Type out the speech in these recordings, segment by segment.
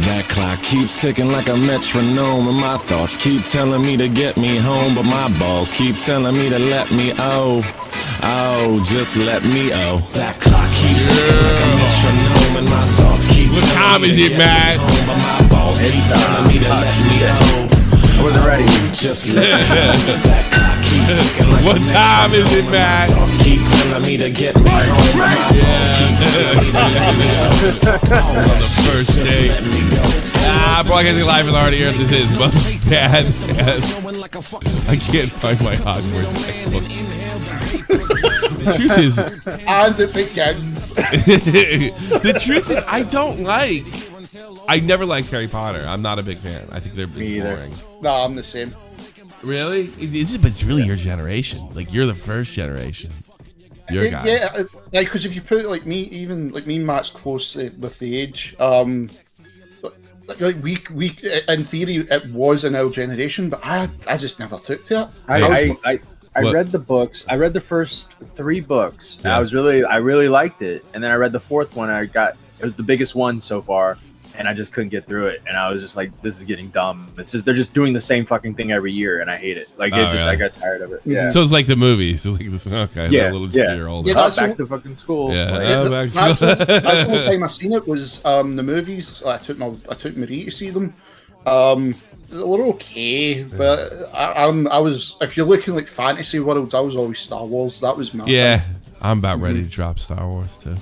That clock keeps ticking like a metronome, and my thoughts keep telling me to get me home, but my balls keep telling me to let me just let me That clock keeps ticking like a metronome, and my thoughts keep what time is it, man? But my balls keep telling me to let me I wasn't ready. Just let me That clock keeps ticking like what time is it, man? thoughts keep telling me to get me home, but my balls keep telling me to let me On the first day. Broadcasting live in the heart of the earth. This is most bad. I can't find my Hogwarts textbooks. The truth is, and it begins. the truth is, I never liked Harry Potter. I'm not a big fan. I think it's boring. No, I'm the same. Really? But it's really your generation. Like, you're the first generation. Your guy. Yeah, like, because if you put like me matched close with the age, like we in theory it was in our generation, but I just never took to it. I read the books. I read the first 3 books. Yeah. I really liked it, and then I read the 4th one. It was the biggest one so far, and I just couldn't get through it. And I was just like, this is getting dumb. It's just they're just doing the same fucking thing every year, and I hate it. Like really? I got tired of it. Yeah. So it's like the movies. Like this. Okay. Yeah. A little Yeah. older. Yeah, Back to fucking school. Yeah. Like, Back to That's school. the only time I seen it was the movies. I took Marie to see them. They were okay, but I was, if you're looking like fantasy worlds, I was always Star Wars. That was my Yeah, I'm about ready to drop Star Wars too.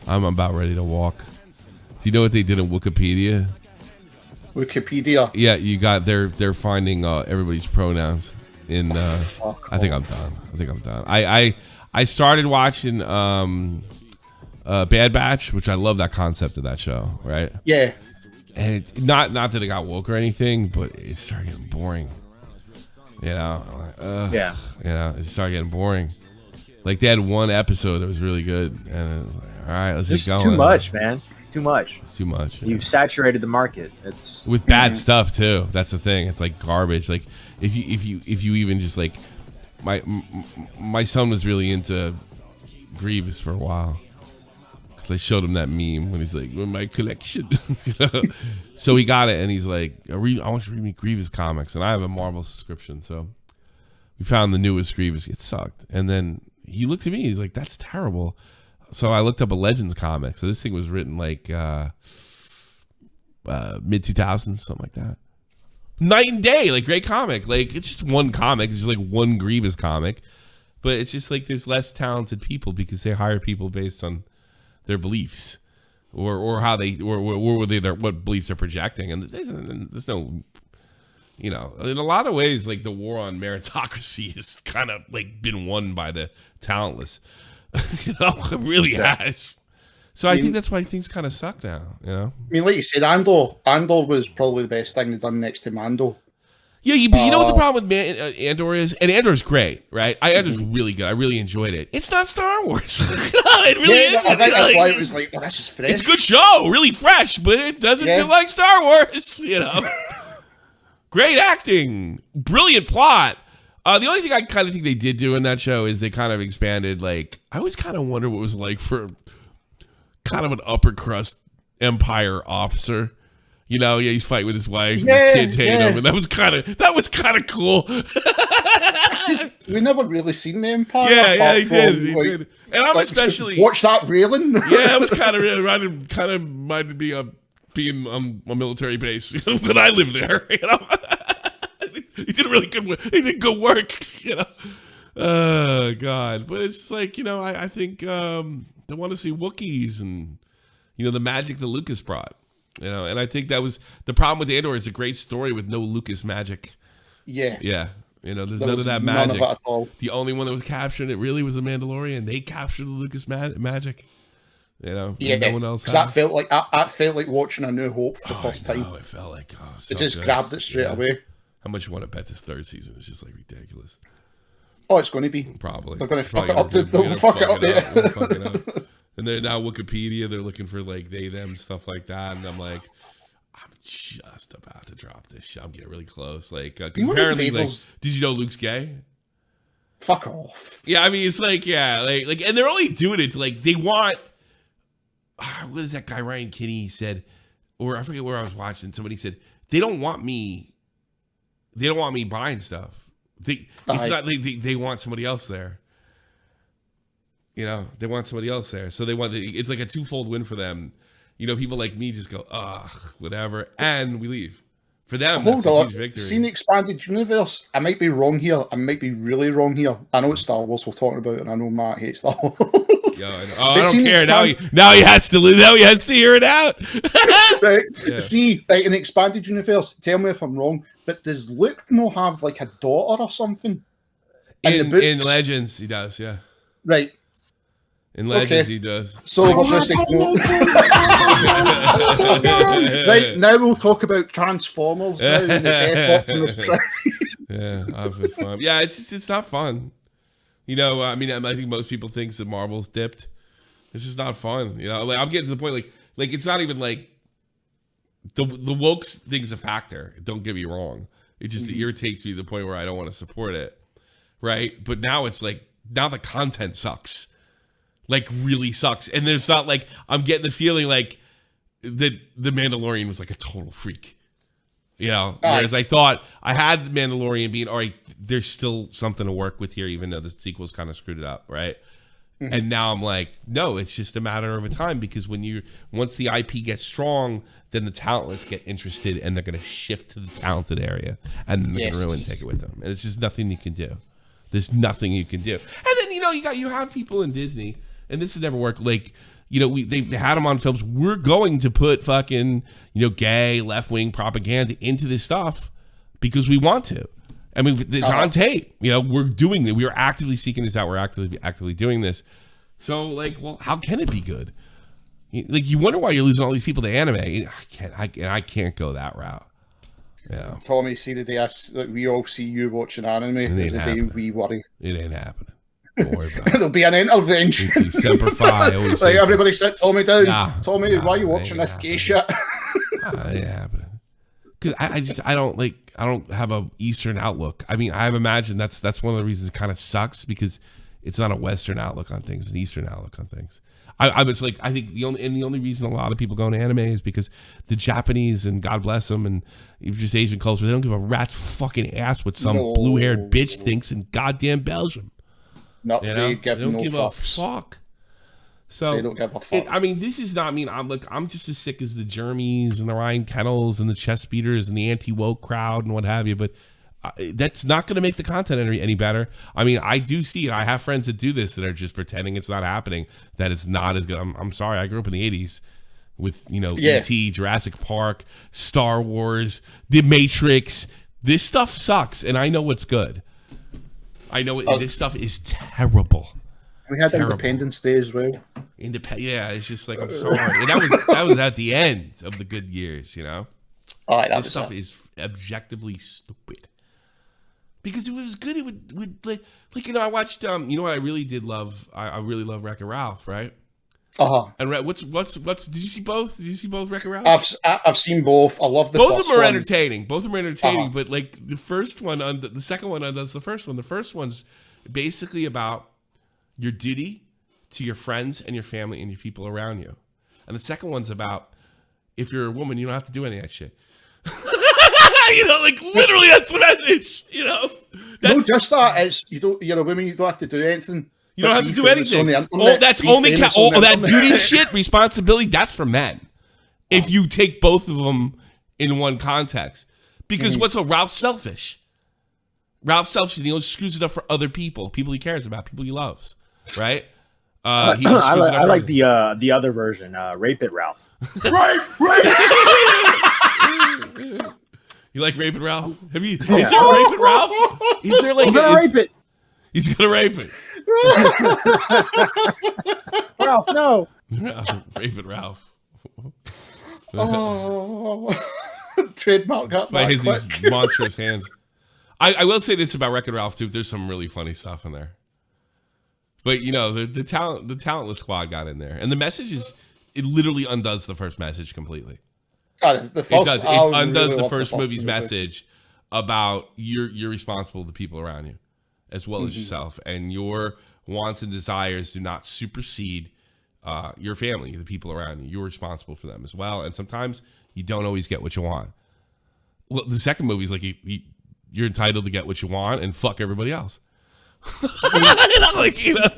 I'm about ready to walk. Do you know what they did in Wikipedia? Wikipedia. Yeah, you got they're finding everybody's pronouns in. I think I'm done. I started watching Bad Batch, which I love that concept of that show, right? Yeah. And it's not that it got woke or anything, but it started getting boring. You know, Yeah. You know, it started getting boring. Like they had one episode that was really good, and it was like, all right, let's Just get going. too much, man. Too much. It's too much. You've saturated the market. It's With bad stuff too. That's the thing. It's like garbage. Like if you even just like my son was really into Grievous for a while. I showed him that meme when he's like, my collection. So he got it, and he's like, I want you to read me Grievous comics. And I have a Marvel subscription, so we found the newest Grievous. It sucked. And then he looked at me, he's like, that's terrible. So I looked up a Legends comic. So this thing was written like mid-2000s, something like that. Night and day, like great comic. Like it's just one comic. It's just like one Grievous comic. But it's just like there's less talented people because they hire people based on their beliefs or how they what beliefs they're projecting, and there's no, you know, in a lot of ways like the war on meritocracy has kind of like been won by the talentless. You know, it really has. So I think that's why things kind of suck now, you know. I mean, like you said, Andor was probably the best thing they've done next to Mando. Yeah, but you know what the problem with Andor is? And Andor's great, right? Andor's really good. I really enjoyed it. It's not Star Wars. It really isn't. I think that's why it was like, oh, that's just fresh. It's a good show, really fresh, but it doesn't feel like Star Wars, you know? Great acting, brilliant plot. The only thing I kind of think they did do in that show is they kind of expanded, like, I always kind of wonder what it was like for kind of an upper crust Empire officer. You know, yeah, he's fighting with his wife. And his kids hate him, and that was kind of cool. We never really seen the Empire. Yeah, he did. And I'm especially watch that railing. Yeah, it was kind of reminded me of being on a military base, you know, when I lived there. You know, he did really good work. He did good work. You know, oh God, but it's just like, you know, I think they want to see Wookiees and, you know, the magic that Lucas brought. You know, and I think that was the problem with Andor. Is a great story with no Lucas magic. Yeah. You know, there's none of that magic. None of it at all. The only one that was capturing it really was the Mandalorian. They captured the Lucas magic. You know, no one else. That felt like watching A New Hope for the first time. It felt like it just grabbed it straight away. How much you want to bet this third season? It's just like ridiculous. Oh, it's going to be. Probably. They're going to fuck it up. They'll fuck it up. And they're now Wikipedia. They're looking for like they, them, stuff like that. And I'm like, I'm just about to drop this shit. I'm getting really close. Like, because apparently, like, did you know Luke's gay? Fuck off. Yeah, I mean, it's like, yeah, like, and they're only doing it to, like, they want. What is that guy Ryan Kinney said? or I forget where I was watching. Somebody said they don't want me buying stuff. It's not they want somebody else there. You know, they want somebody else there, so it's like a twofold win for them. You know, people like me just go, ugh, whatever, and we leave. For them, that's a huge victory. Seen the expanded universe. I might be wrong here. I might be really wrong here. I know it's Star Wars we're talking about, and I know Matt hates Star Wars. Yo, I don't care. Now he has to hear it out. Right. Yeah. See, like in the expanded universe, tell me if I'm wrong, but does Luke not have like a daughter or something? In Legends, he does, yeah. Right. In Legends, he does. So we'll just ignore. Right, now we'll talk about Transformers now in the death box in this Yeah, I've been fun. Yeah, it's not fun. You know, I mean, I think most people think that Marvel's dipped. It's just not fun. You know, like I'm getting to the point like it's not even like the woke thing's a factor. Don't get me wrong. It just irritates me to the point where I don't want to support it. Right? But now it's like the content sucks. Like really sucks. And there's not like I'm getting the feeling like that the Mandalorian was like a total freak. You know, whereas I thought I had the Mandalorian being all right, there's still something to work with here, even though the sequel's kind of screwed it up, right? Mm-hmm. And now I'm like, no, it's just a matter of a time, because once the IP gets strong, then the talentless get interested and they're gonna shift to the talented area, and then they're gonna ruin take it with them. And it's just nothing you can do. There's nothing you can do. And then you have people in Disney, and this has never worked. Like, they've had them on films. We're going to put fucking, gay, left-wing propaganda into this stuff because we want to. I mean, it's on tape. We're doing it. We are actively seeking this out. We're actively doing this. So, like, well, how can it be good? Like, you wonder why you're losing all these people to anime. I can't go that route. Yeah. Tommy, see the day we all see you watching anime is the day we worry. It ain't happening. Don't worry about it. There'll be an intervention. Semper Fi. Like, everybody sit Tommy down. Tommy, why are you watching this gay shit? It ain't happening. Because I don't have a Eastern outlook. I mean, I've imagined that's one of the reasons it kind of sucks, because it's not a Western outlook on things, it's an Eastern outlook on things. I think the only reason a lot of people go into anime is because the Japanese, and God bless them, and just Asian culture, they don't give a rat's fucking ass what some blue-haired bitch thinks in goddamn Belgium. No, they don't give a fuck. So they don't give a fuck. This is not I'm just as sick as the Jermies and the Ryan Kennels and the chest beaters and the anti-woke crowd and what have you, but that's not going to make the content any better. I mean, I do see it. I have friends that do this that are just pretending it's not happening, that it's not as good. I'm sorry, I grew up in the 80s with, E.T., Jurassic Park, Star Wars, The Matrix. This stuff sucks, and I know what's good. I know this stuff is terrible. We had Independence Day as well. Yeah, it's just like, I'm sorry. And that was at the end of the good years, This stuff is objectively stupid. Because if it was good, it would I watched what I really did love? I really love Wreck-It Ralph, right? And what's did you see both? Did you see both Wreck-It Ralph? I've seen both. I love the both first of them are one. entertaining. But like the first one the second one undoes the first one. The first one's basically about your duty to your friends and your family and your people around you. And the second one's about, if you're a woman, you don't have to do any of that shit. Literally that's the message, No, just that. It's you're a woman, you don't have to do anything. You don't have to do anything. That duty shit, responsibility, that's for men. If you take both of them in one context. Because Ralph's selfish. Ralph's selfish, and he only screws it up for other people he cares about, people he loves. Right? I like the other version, Rape It Ralph. Right. You like Rape It Ralph? Is there Rape It Ralph? Is there rape it. He's gonna rape it. Ralph, no. Rape It Ralph. Trademark that by his monstrous hands. I will say this about Wreck-It Ralph too. There's some really funny stuff in there. But the talentless squad got in there, and the message it literally undoes the first message completely. It undoes the first movie's message about you're responsible to the people around you, as well as yourself, and your wants and desires do not supersede your family, the people around you. You're responsible for them as well, and sometimes you don't always get what you want. Well, the second movie is like you're entitled to get what you want and fuck everybody else. Like, you know.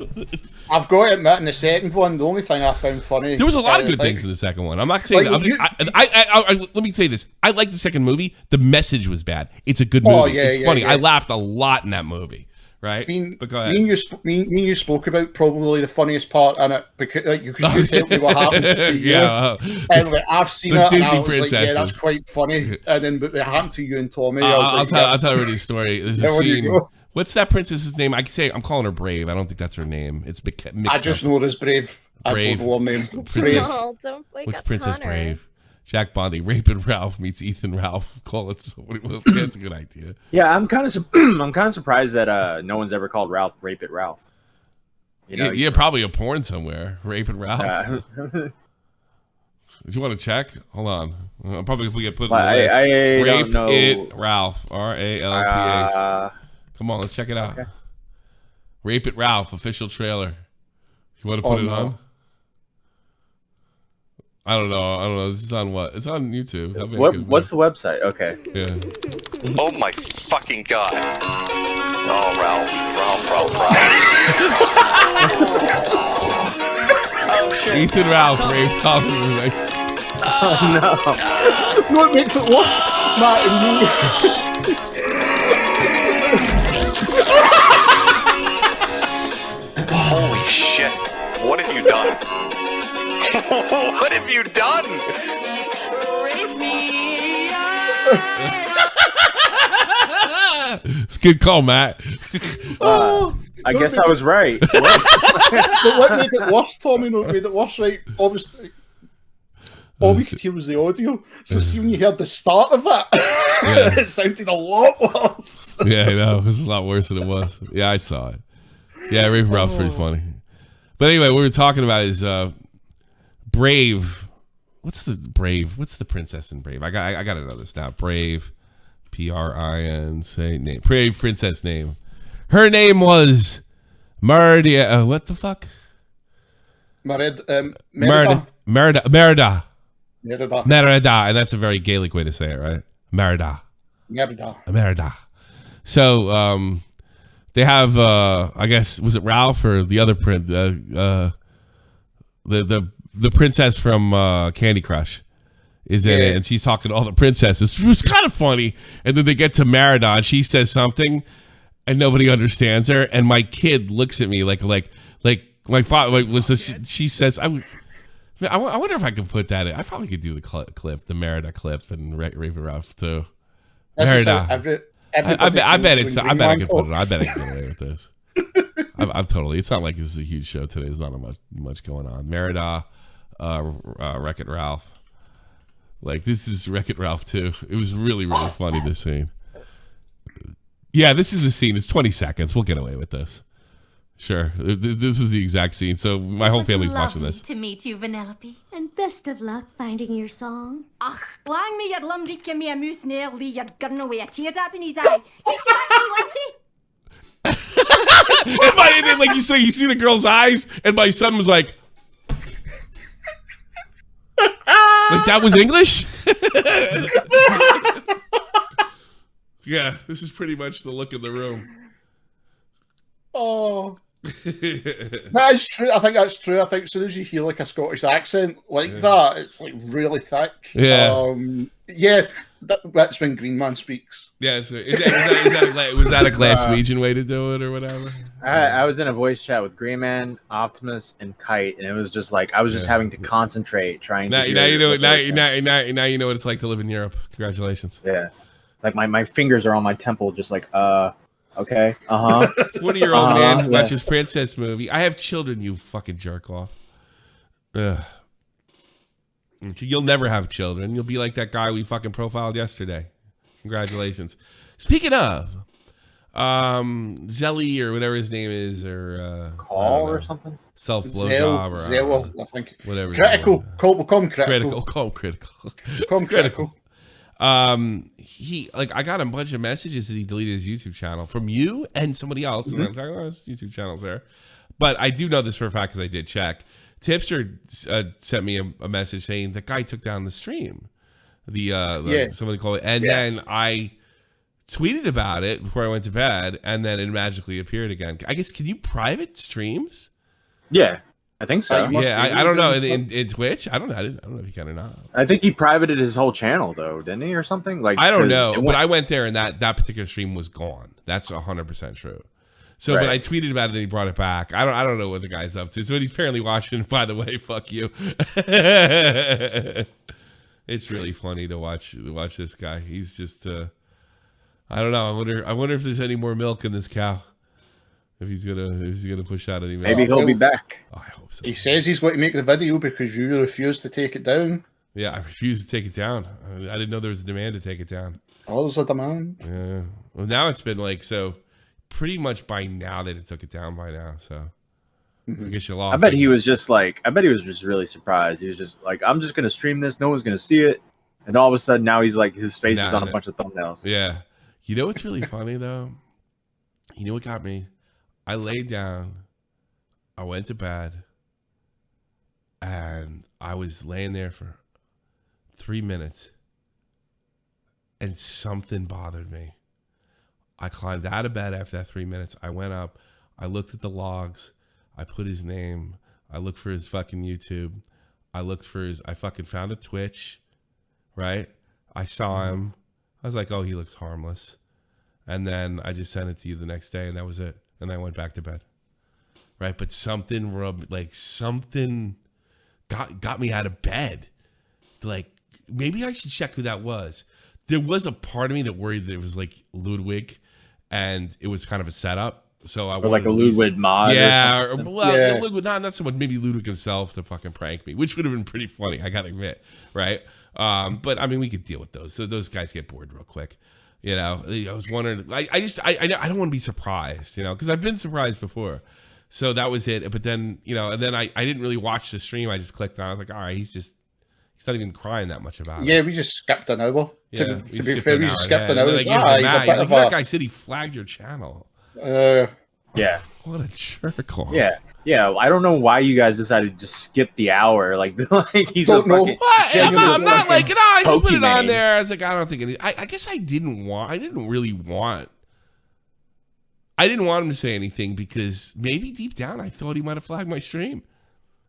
I've got to admit, in the second one, the only thing I found funny. There was a lot of good things in the second one. I'm not saying that. Let me say this. I like the second movie. The message was bad. It's a good movie. Oh, yeah, it's funny. yeah. I laughed a lot in that movie. Right? But go ahead. Me and you spoke about probably the funniest part in it because like, you could tell me what happened to you. And like, I've seen it and I was like, yeah, that's quite funny. And then but it happened to you and Tommy. I'll tell everybody a story. There's a scene. What's that princess's name? I can say I'm calling her Brave. I don't think that's her name. It's I just know her as Brave. Brave. I don't know her name. Princess. No, don't wake What's up Princess Connor. Brave? Jack Bondi, Rapid Ralph meets Ethan Ralph. Call it somebody else. Yeah, that's a good idea. Yeah, I'm kind of surprised that no one's ever called Ralph Rapid Ralph. You know, yeah, probably a porn somewhere. Rapid Ralph. Do you want to check? Hold on. I'll probably get put in well, the list. I don't know. It Ralph. RALPH. Come on, let's check it out. Okay. Rape It Ralph official trailer. You want to put it on? I don't know. This is on what? It's on YouTube. What's the website? Okay. Yeah. Oh my fucking god. Oh, Ralph. Oh shit. Ethan Ralph raped Tom. Oh no. No, it makes it worse. Matt and me. Holy shit. What have you done? What have you done? It's a good call, Matt. I guess I was right. But what made it worse, Tommy? No, what made it worse, right? Obviously, all we could hear was the audio. So see when you heard the start of it, it sounded a lot worse. Yeah, I know. It was a lot worse than it was. Yeah, I saw it. Yeah, Rape Ralph's pretty funny. But anyway, what we were talking about is Brave. What's the princess in Brave? I got to know this now. Brave, PRIN, say name. Brave princess name. Her name was Merida. What the fuck? Merida. Merida. And that's a very Gaelic way to say it, right? Merida. So they have I guess was it Ralph or the other prince the princess from Candy Crush is in it, and she's talking to all the princesses. It was kind of funny. And then they get to Merida and she says something and nobody understands her, and my kid looks at me like my father she says I wonder if I could put that in. I probably could do the clip, the Merida clip, and Raven Ralph too. Merida. I bet I can put it. I bet I can get away with this. I'm totally. It's not like this is a huge show today. There's not much going on. Merida, Wreck-It Ralph. Like this is Wreck-It Ralph too. It was really funny, this scene. Yeah, this is the scene. It's 20 seconds. We'll get away with this. Sure. This is the exact scene. So my whole family's watching this. To meet you, Vanellope. And best of luck finding your song. Ach, lang me your lumdy give me a moose nail, lee your gun away a teardrop in his eye. He shot me, Lexi. And like you see the girl's eyes, and my son was like that was English? Yeah, this is pretty much the look of the room. Oh. That is true. I think that's true. I think as soon as you hear like a Scottish accent like that, it's like really thick. Yeah. That's when Green Man speaks. Yeah. So was that a Glaswegian way to do it or whatever? I was in a voice chat with Green Man, Optimus, and Kite, and it was just like I was just having to concentrate trying to. Now you know what it's like to live in Europe. Congratulations. Yeah. Like my fingers are on my temple, just like okay, 20-year-old man watches princess movie. I have children, you fucking jerk off. Ugh. You'll never have children. You'll be like that guy we fucking profiled yesterday. Congratulations. Speaking of, Zelly or whatever his name is, or Call or something. Self blowjob or Zell, I think. Whatever. Critical. Become critical. Critical. I got a bunch of messages that he deleted his YouTube channel from you and somebody else. And I'm talking about his YouTube channels there. But I do know this for a fact because I did check. Tipster sent me a message saying the guy took down the stream. Somebody called it, and then I tweeted about it before I went to bed, and then it magically appeared again. I guess, can you private streams? Yeah, I think so. I don't know in Twitch. I don't know. I don't know if you can or not. I think he privated his whole channel though, didn't he, or something? Like, I don't know, but I went there and that particular stream was gone. That's 100% true. So, but I tweeted about it and he brought it back. I don't know what the guy's up to. So he's apparently watching. By the way, fuck you. It's really funny to watch this guy. He's just I don't know. I wonder if there's any more milk in this cow. If he's gonna push out any milk. Maybe he'll be back. Oh, I hope so. He says he's going to make the video because you refused to take it down. Yeah, I refused to take it down. I didn't know there was a demand to take it down. Oh, there's a demand. Yeah. Well, now it's been like so. Pretty much by now they took it down by now. So I guess you lost. I bet he was just really surprised. He was just like, I'm just gonna stream this. No one's gonna see it. And all of a sudden now he's like, his face is on a bunch of thumbnails. Yeah. You know what's really funny though? You know what got me? I laid down, I went to bed, and I was laying there for 3 minutes, and something bothered me. I climbed out of bed after that 3 minutes. I went up, I looked at the logs, I put his name, I looked for his fucking YouTube, I fucking found a Twitch, right? I saw him. I was like, oh, he looks harmless. And then I just sent it to you the next day, and that was it. And I went back to bed. Right? But something got me out of bed. Like, maybe I should check who that was. There was a part of me that worried that it was like Ludwig, and it was kind of a setup. So I or like a Ludwig mod. Yeah. Ludwig, not someone, maybe Ludwig himself to fucking prank me, which would have been pretty funny, I gotta admit. Right? But I mean, we could deal with those. So those guys get bored real quick. You know, I was wondering. I don't want to be surprised. You know, because I've been surprised before. So that was it. But then, you know, and then I didn't really watch the stream. I just clicked on. I was like, all right, he's not even crying that much about it. Yeah, we just skipped an hour. Yeah, to be fair, we just skipped an hour. That guy said he flagged your channel. Yeah. What a jerk off. Yeah. I don't know why you guys decided to just skip the hour. Like he's don't a fucking. I'm not like it. I just put it on Pokemon. there. I was like, I don't think any. I guess I didn't want him to say anything because maybe deep down I thought he might have flagged my stream,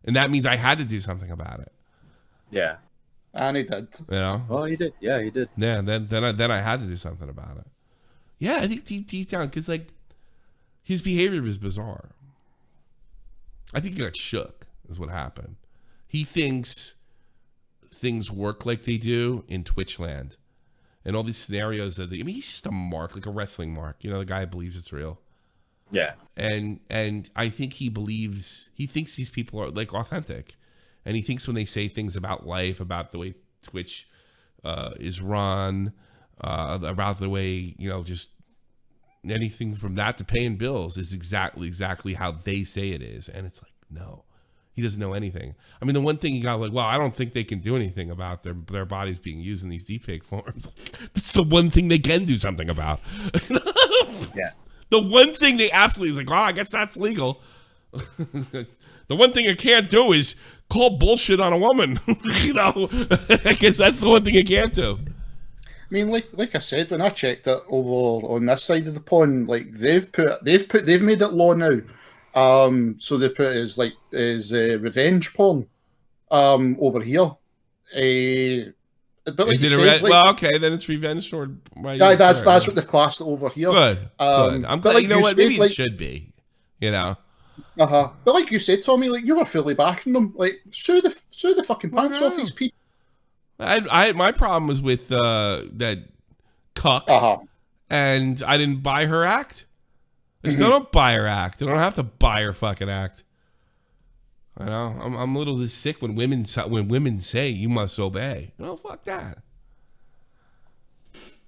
and that means I had to do something about it. Yeah. And he did. You know. Well, he did. Yeah, he did. Yeah. Then I had to do something about it. Yeah, I think deep down because like his behavior was bizarre. I think he got shook is what happened. He thinks things work like they do in Twitch land. And all these scenarios that he's just a mark, like a wrestling mark. You know, the guy believes it's real. Yeah. And I think he thinks these people are like authentic. And he thinks when they say things about life, about the way Twitch is run, about the way, you know, just anything from that to paying bills is exactly how they say it is. And it's like, no, he doesn't know anything. I mean, the one thing he got like, well, I don't think they can do anything about their bodies being used in these deepfake forms. That's the one thing they can do something about. Yeah. The one thing they absolutely is like, oh, I guess that's legal. The one thing it can't do is call bullshit on a woman. You know, I guess that's the one thing it can't do. I mean, like I said, when I checked it over on this side of the pond, like they've made it law now. So they put it as revenge porn over here. But like is it said, well, okay, then it's revenge sword. That's what they've classed it over here. Good. I'm glad. You know what? Maybe it should be. You know. But like you said, Tommy, like you were fully backing them. Like sue the fucking pants off these people. My problem was with that cuck, and I didn't buy her act. I still don't buy her act. I don't have to buy her fucking act. I know I'm a little sick when women say you must obey. Well, fuck that.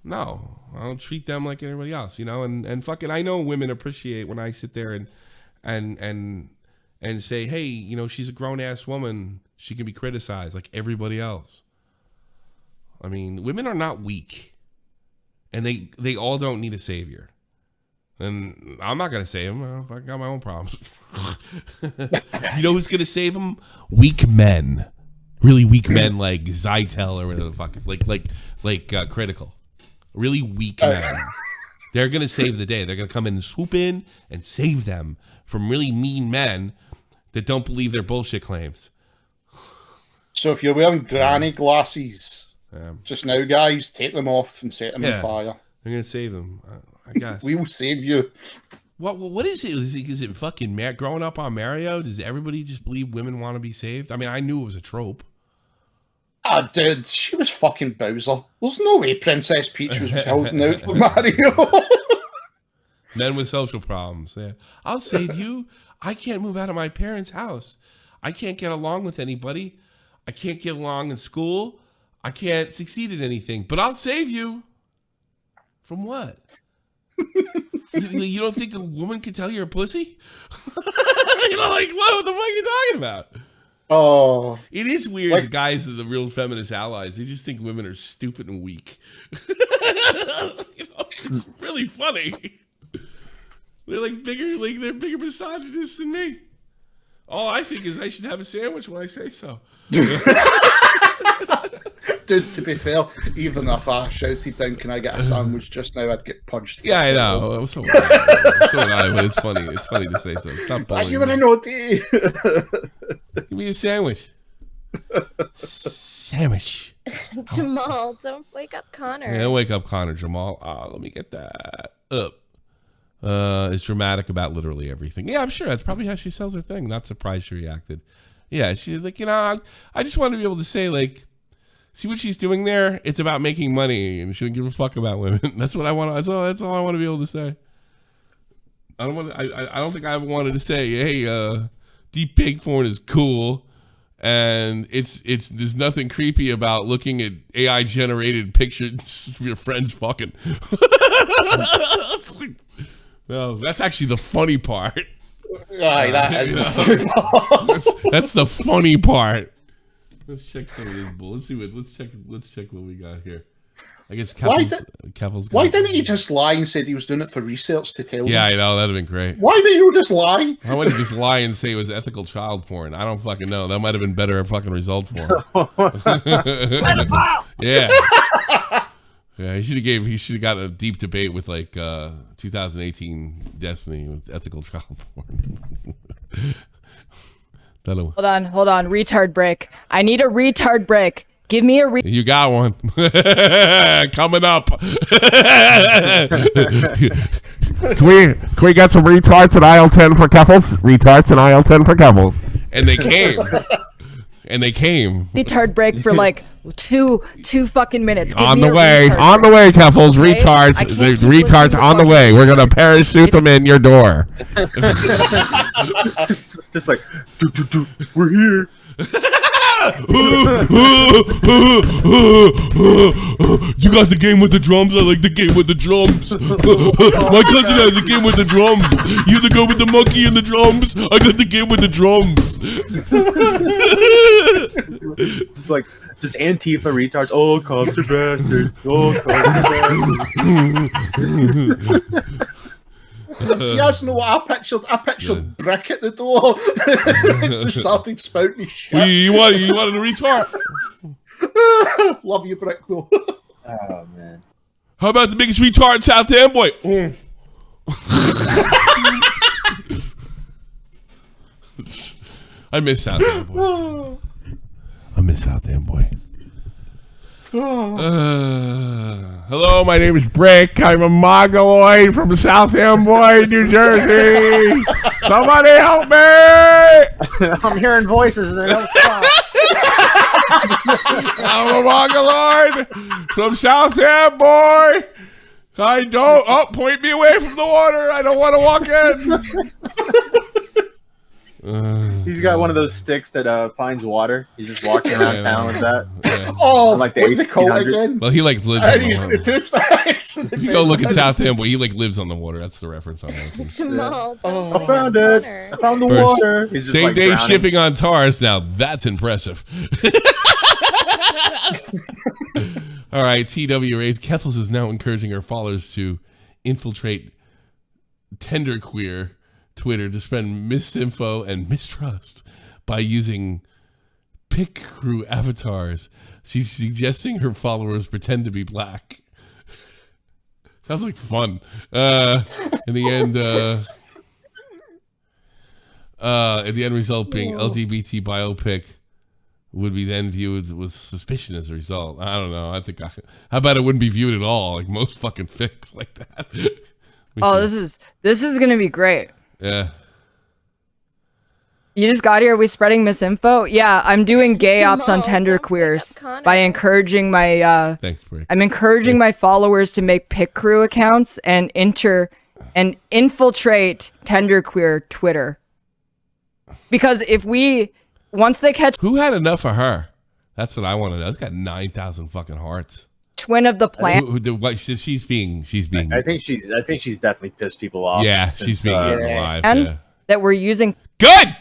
No, I don't treat them like everybody else, you know. And fucking, I know women appreciate when I sit there and say, hey, you know, she's a grown ass woman. She can be criticized like everybody else. I mean, women are not weak, and they all don't need a savior. And I'm not gonna save them. I got my own problems. You know who's gonna save them? Weak men. really weak men like Zytel or whatever the fuck is like Critical. Really weak men. They're gonna save the day. They're gonna come in and swoop in and save them from really mean men that don't believe their bullshit claims. So if you're wearing granny glasses just now, guys, take them off and set them on fire. They're gonna save them, I guess. We will save you. What is it? Is it fucking growing up on Mario? Does everybody just believe women want to be saved? I mean, I knew it was a trope. Ah, dude, she was fucking Bowser. There's no way Princess Peach was holding out for Mario. Men with social problems. Yeah. I'll save you. I can't move out of my parents' house. I can't get along with anybody. I can't get along in school. I can't succeed at anything. But I'll save you. From what? You don't think a woman can tell you're a pussy? Like, what the fuck are you talking about? Oh, it is weird. Like, the guys are the real feminist allies. They just think women are stupid and weak. It's really funny. They're bigger misogynists than me. All I think is I should have a sandwich when I say so. Dude, to be fair, even if I shouted down, "Can I get a sandwich?" just now, I'd get punched. Yeah, I know. So would I, but it's funny. It's funny to say so. Stop bullying you were a naughty. Give me a sandwich. Sandwich. Jamal, don't wake up Connor. Yeah, wake up Connor, Jamal. Let me get that up. Is dramatic about literally everything. Yeah, I'm sure that's probably how she sells her thing. Not surprised she reacted. Yeah, she's like, I just want to be able to say, like, see what she's doing there? It's about making money, and she doesn't give a fuck about women. That's what I want. That's all I want to be able to say. I don't think I ever wanted to say, hey, deep fake porn is cool, and it's there's nothing creepy about looking at AI generated pictures of your friends fucking. No, that's actually the funny part. Right, that is the funny part. That's the funny part. Let's check some of this bull. Let's check what we got here. I guess Keffals. Why didn't he just lie and said he was doing it for research to tell? Yeah, I know, that'd have been great. Why didn't you just lie? Why wouldn't he just lie and say it was ethical child porn? I don't fucking know. That might have been better fucking result for him. Yeah. Yeah, he should have got a deep debate with like 2018 Destiny with ethical child porn. Hold on. Retard break. I need a retard break. Give me a You got one. Coming up. Can we get some retards in aisle 10 for Keffals? Retards in aisle 10 for Keffals. And they came. Retard break for like two fucking minutes. On the way, Keffals. Okay? Retards on the way. We're gonna parachute them in your door. It's just like, we're here. You got the game with the drums? I like the game with the drums. My cousin has a game with the drums. You the go with the monkey and the drums? I got the game with the drums. Just like, just Antifa retards. Oh, cops are bastards. Oh, cops are bastards. See, I don't know what I pictured Brick at the door. Just starting spouting his shit. You wanted a retard? Love you, Brick, though. Oh, man. How about the biggest retard in South Amboy? I miss South Amboy. Hello, my name is Brick. I'm a mongoloid from South Amboy, New Jersey. Somebody help me! I'm hearing voices and they don't stop. I'm a mongoloid from South Amboy. I don't. Oh, point me away from the water. I don't want to walk in. He's got one of those sticks that finds water. He's just walking around town with that. Yeah. Oh, like the 1800s. Well, he like lives on the water. Two stacks. If you go look at South Amboy, he like lives on the water. That's the reference on that. Jamal, I found it. I found the water. He's just same like day drowning. shipping on Taurus. Now that's impressive. All right, TW Rays. Keffals is now encouraging her followers to infiltrate tenderqueer Twitter to spread misinfo and mistrust by using pick crew avatars. She's suggesting her followers pretend to be black. Sounds like fun. In the end result being LGBT biopic would be then viewed with suspicion as a result. I don't know. How about it wouldn't be viewed at all? Like most fucking fics like that. This is gonna be great. Yeah. You just got here. Are we spreading misinfo? Yeah, I'm doing gay ops on Jamal, Tender don't Queers pick up Connor. by encouraging my Thanks, Brick. I'm encouraging my followers to make pick crew accounts and infiltrate Tender Queer Twitter. Because once they catch Who had enough of her? That's what I want to know. It's got 9,000 fucking hearts. twin of the planet, She's being. I think she's definitely pissed people off. Yeah, she's being eaten alive. and Yeah. that we're using Good.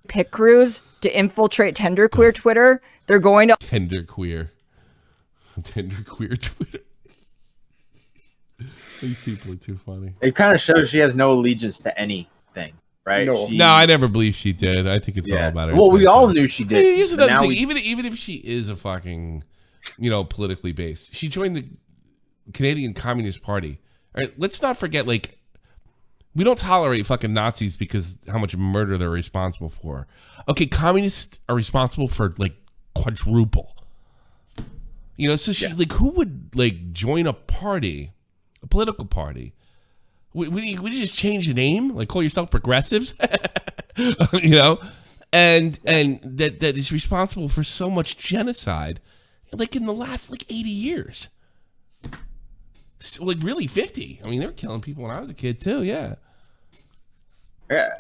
pick crews to infiltrate Tender Queer Twitter, they're going to Tender queer Twitter. These people are too funny. It kind of shows she has no allegiance to anything, right? No. She- No, I never believed she did. I think it's all yeah. about her. Well, we all knew she did. Hey, here's but another now thing. we- Even if she is a fucking, politically based, she joined the Canadian Communist Party. All right, let's not forget, like, we don't tolerate fucking Nazis because how much murder they're responsible for. Okay, communists are responsible for like quadruple. So she like, who would like join a party, a political party? We just change the name, like call yourself progressives, and that is responsible for so much genocide, like in the last like 80 years. So, like really 50. I mean, they were killing people when I was a kid too. Yeah.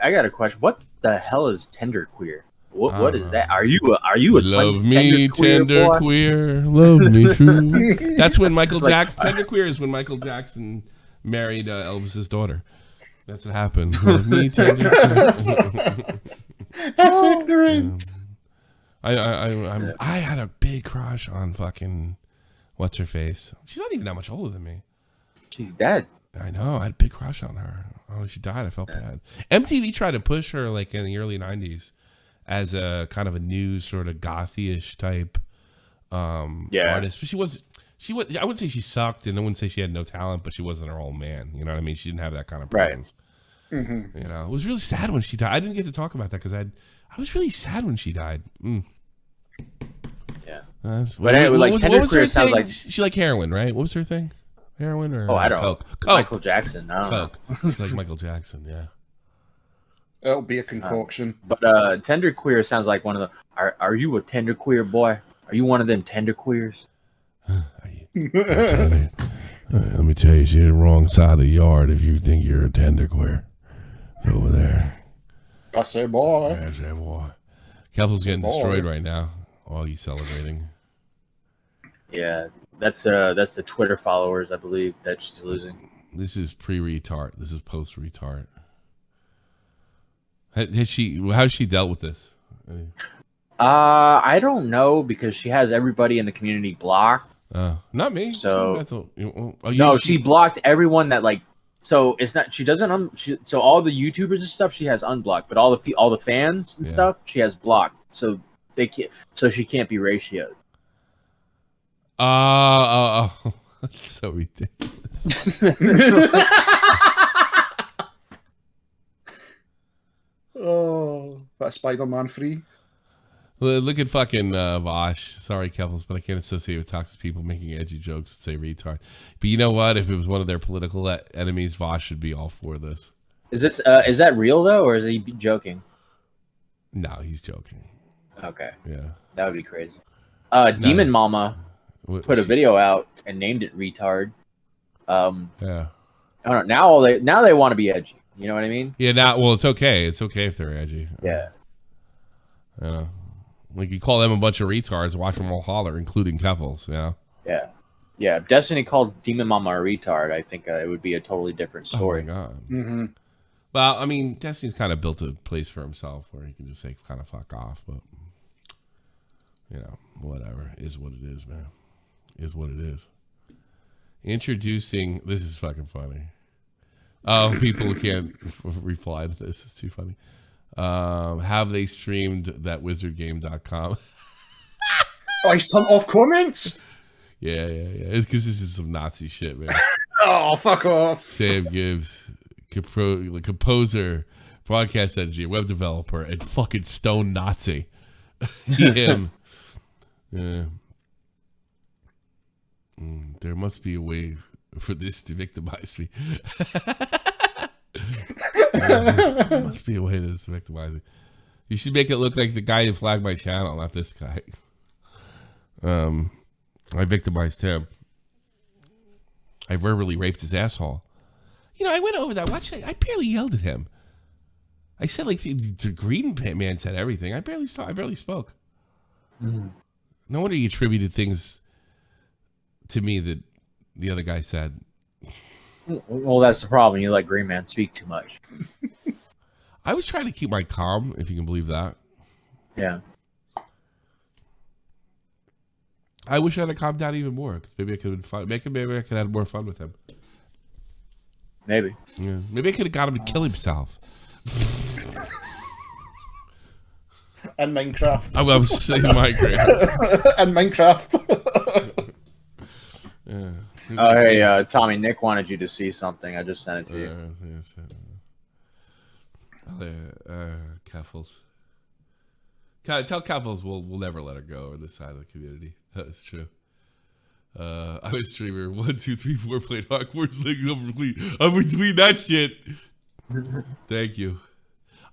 I got a question. What the hell is tender queer? What is that? Are you a love me tender boy? queer, love me true? That's when Michael Like- Jackson. Tender queer is when Michael Jackson married Elvis's daughter. That's what happened. Love me tender queer. That's ignorant. I had a big crush on fucking what's her face. She's not even that much older than me. She's dead. I know. I had a big crush on her. Oh, she died. I felt bad. MTV tried to push her like in the early 90s as a kind of a new sort of gothy-ish type artist. But she was I wouldn't say she sucked, and I wouldn't say she had no talent, but she wasn't her own man. You know what I mean? She didn't have that kind of presence. Right. Mm-hmm. It was really sad when she died. I didn't get to talk about that because I was really sad when she died. Yeah. But anyway, like, Tender Queer her sounds thing? like- She liked heroin, right? What was her thing? Heroin or I don't know. coke? Michael Jackson. I don't know. Coke. She's like Michael Jackson, yeah. It'll be a concoction. But tender queer sounds like one of the. Are you a tender queer boy? Are you one of them tender queers? Let me tell you, she's in the wrong side of the yard if you think you're a tender queer. It's over there. I say, boy. There's that boy. Keffals getting destroyed right now. All you celebrating. Yeah, that's the Twitter followers, I believe, that she's losing. This is pre-retard. This is post-retard. How's she dealt with this? I don't know because she has everybody in the community blocked. Not me. So she blocked everyone that like. So it's not. She doesn't. So all the YouTubers and stuff she has unblocked, but all the fans and stuff she has blocked. So they can't. So she can't be ratioed. That's so ridiculous. Oh, that's Spider-Man free. Look at fucking Vosh. Sorry, Keffals, but I can't associate with toxic people making edgy jokes and say retard. But you know what? If it was one of their political enemies, Vosh should be all for this. Is that real though, or is he joking? No, he's joking. Okay. Yeah. That would be crazy. Demon Mama put a video out and named it retard. Yeah. I don't know. Now they want to be edgy. You know what I mean? Yeah. Well, it's okay. It's okay if they're edgy. Yeah. Like you call them a bunch of retards, watch them all holler, including Keffals. Yeah. Yeah. If Destiny called Demon Mama a retard, I think it would be a totally different story. Oh my god. Mm-hmm. Well, I mean, Destiny's kind of built a place for himself where he can just say kind of fuck off, but whatever. Is what it is, man. Is what it is. Introducing, this is fucking funny. Oh, people can't reply to this. It's too funny. Have they streamed that wizardgame.com? Oh, he's turned off comments? Yeah. It's because this is some Nazi shit, man. Oh, fuck off. Sam Gibbs, composer, broadcast engineer, web developer, and fucking stone Nazi. Him. Yeah. There must be a way for this to victimize me. There must be a way to victimize me. You should make it look like the guy who flagged my channel, not this guy. I victimized him. I verbally raped his asshole. You know, I went over that. Watch it. I barely yelled at him. I said like the green man said everything. I barely spoke. No wonder you attributed things to me that the other guy said. Well, that's the problem. You let Green Man speak too much. I was trying to keep my calm, if you can believe that. Yeah. I wish I had calmed down even more, because maybe I could have fun. Maybe I could have had more fun with him. Maybe. Yeah. Maybe I could have got him to kill himself. And Minecraft. I was saying Minecraft. And Minecraft. Yeah. Oh, hey, Tommy, Nick wanted you to see something. I just sent it to you. Keffals. Tell Keffals we'll never let her go on this side of the community. That's true. I was streamer 1, 2, 3, 4 played Hogwarts League. I'm between that shit. Thank you.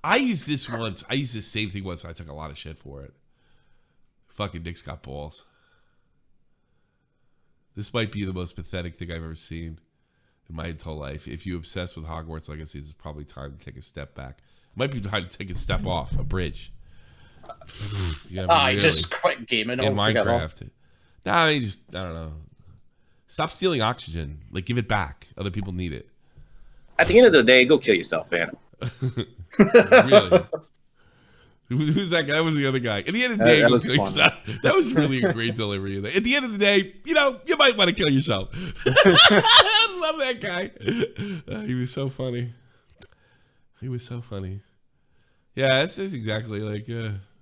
I used this once. I used this same thing once. I took a lot of shit for it. Fucking Nick's got balls. This might be the most pathetic thing I've ever seen in my entire life. If you obsess with Hogwarts Legacy, it's probably time to take a step back. It might be time to take a step off a bridge. I just quit gaming in altogether. Minecraft. Nah, I mean, I don't know. Stop stealing oxygen. Like, give it back. Other people need it. At the end of the day, go kill yourself, man. Really? Who's that guy? That was the other guy. At the end of the day, go kill yourself. That was really a great delivery. At the end of the day, you know, you might want to kill yourself. I love that guy. He was so funny. He was so funny. Yeah, it's exactly like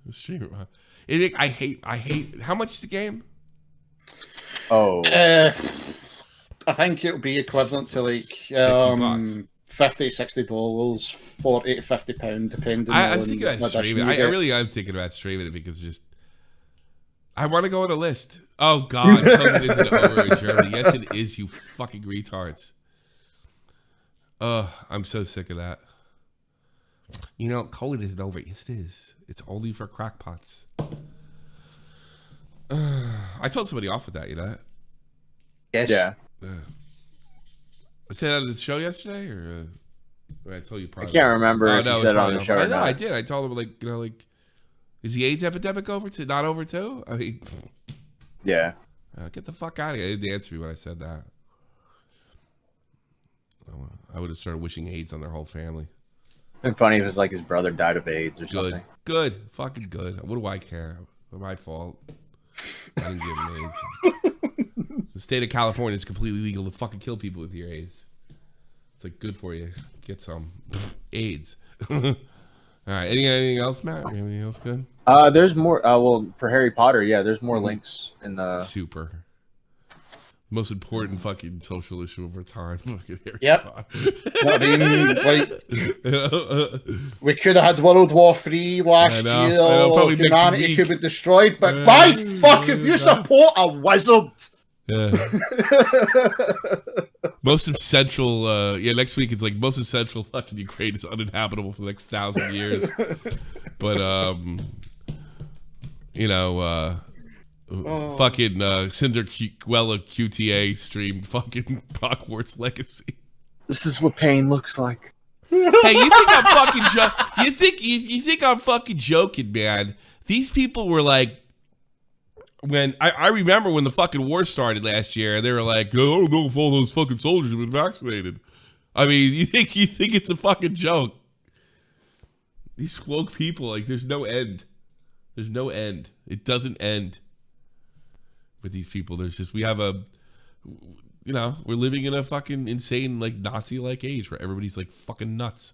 streamer. I hate. How much is the game? Oh, I think it'll be equivalent to like $50, $60, $40 to £50, depending. I was thinking about streaming. I really am thinking about streaming it because just I want to go on a list. Oh God, COVID isn't over in Germany. Yes, it is. You fucking retards. I'm so sick of that. You know, COVID isn't over. Yes, it is. It's only for crackpots. I told somebody off with that, you know? Yes. Yeah. I said that on the show yesterday, or I told you probably. I can't remember if you said it on the show or No, not. I did. I told him, like, you know, like, is the AIDS epidemic not over too? I mean, yeah. Get the fuck out of here. They didn't answer me when I said that. I would have started wishing AIDS on their whole family. It'd been funny if it was like his brother died of AIDS or something. Good. Fucking good. What do I care? It's my fault. I didn't give him AIDS. The state of California is completely legal to fucking kill people with your AIDS. It's like good for you. Get some AIDS. All right. Anything else, Matt? Anything else good? There's more. Well, for Harry Potter, yeah, there's more links in the super. Most important fucking social issue of our time. Fucking Harry Potter. I mean, like, we could have had World War III last year. Probably humanity could be destroyed, but by fuck, if you support a wizard. Yeah. Most of central, next week it's like most of central fucking Ukraine is uninhabitable for the next 1,000 years. But, you know, fucking Cinderella QTA streamed fucking Hogwarts Legacy. This is what pain looks like. Hey, you think I'm fucking you think I'm fucking joking, man? These people were like, when I remember when the fucking war started last year, they were like, I don't know if all those fucking soldiers have been vaccinated. I mean, you think it's a fucking joke? These woke people, like, there's no end. There's no end. It doesn't end with these people. There's just, we have a, you know, we're living in a fucking insane, like, Nazi-like age where everybody's like fucking nuts.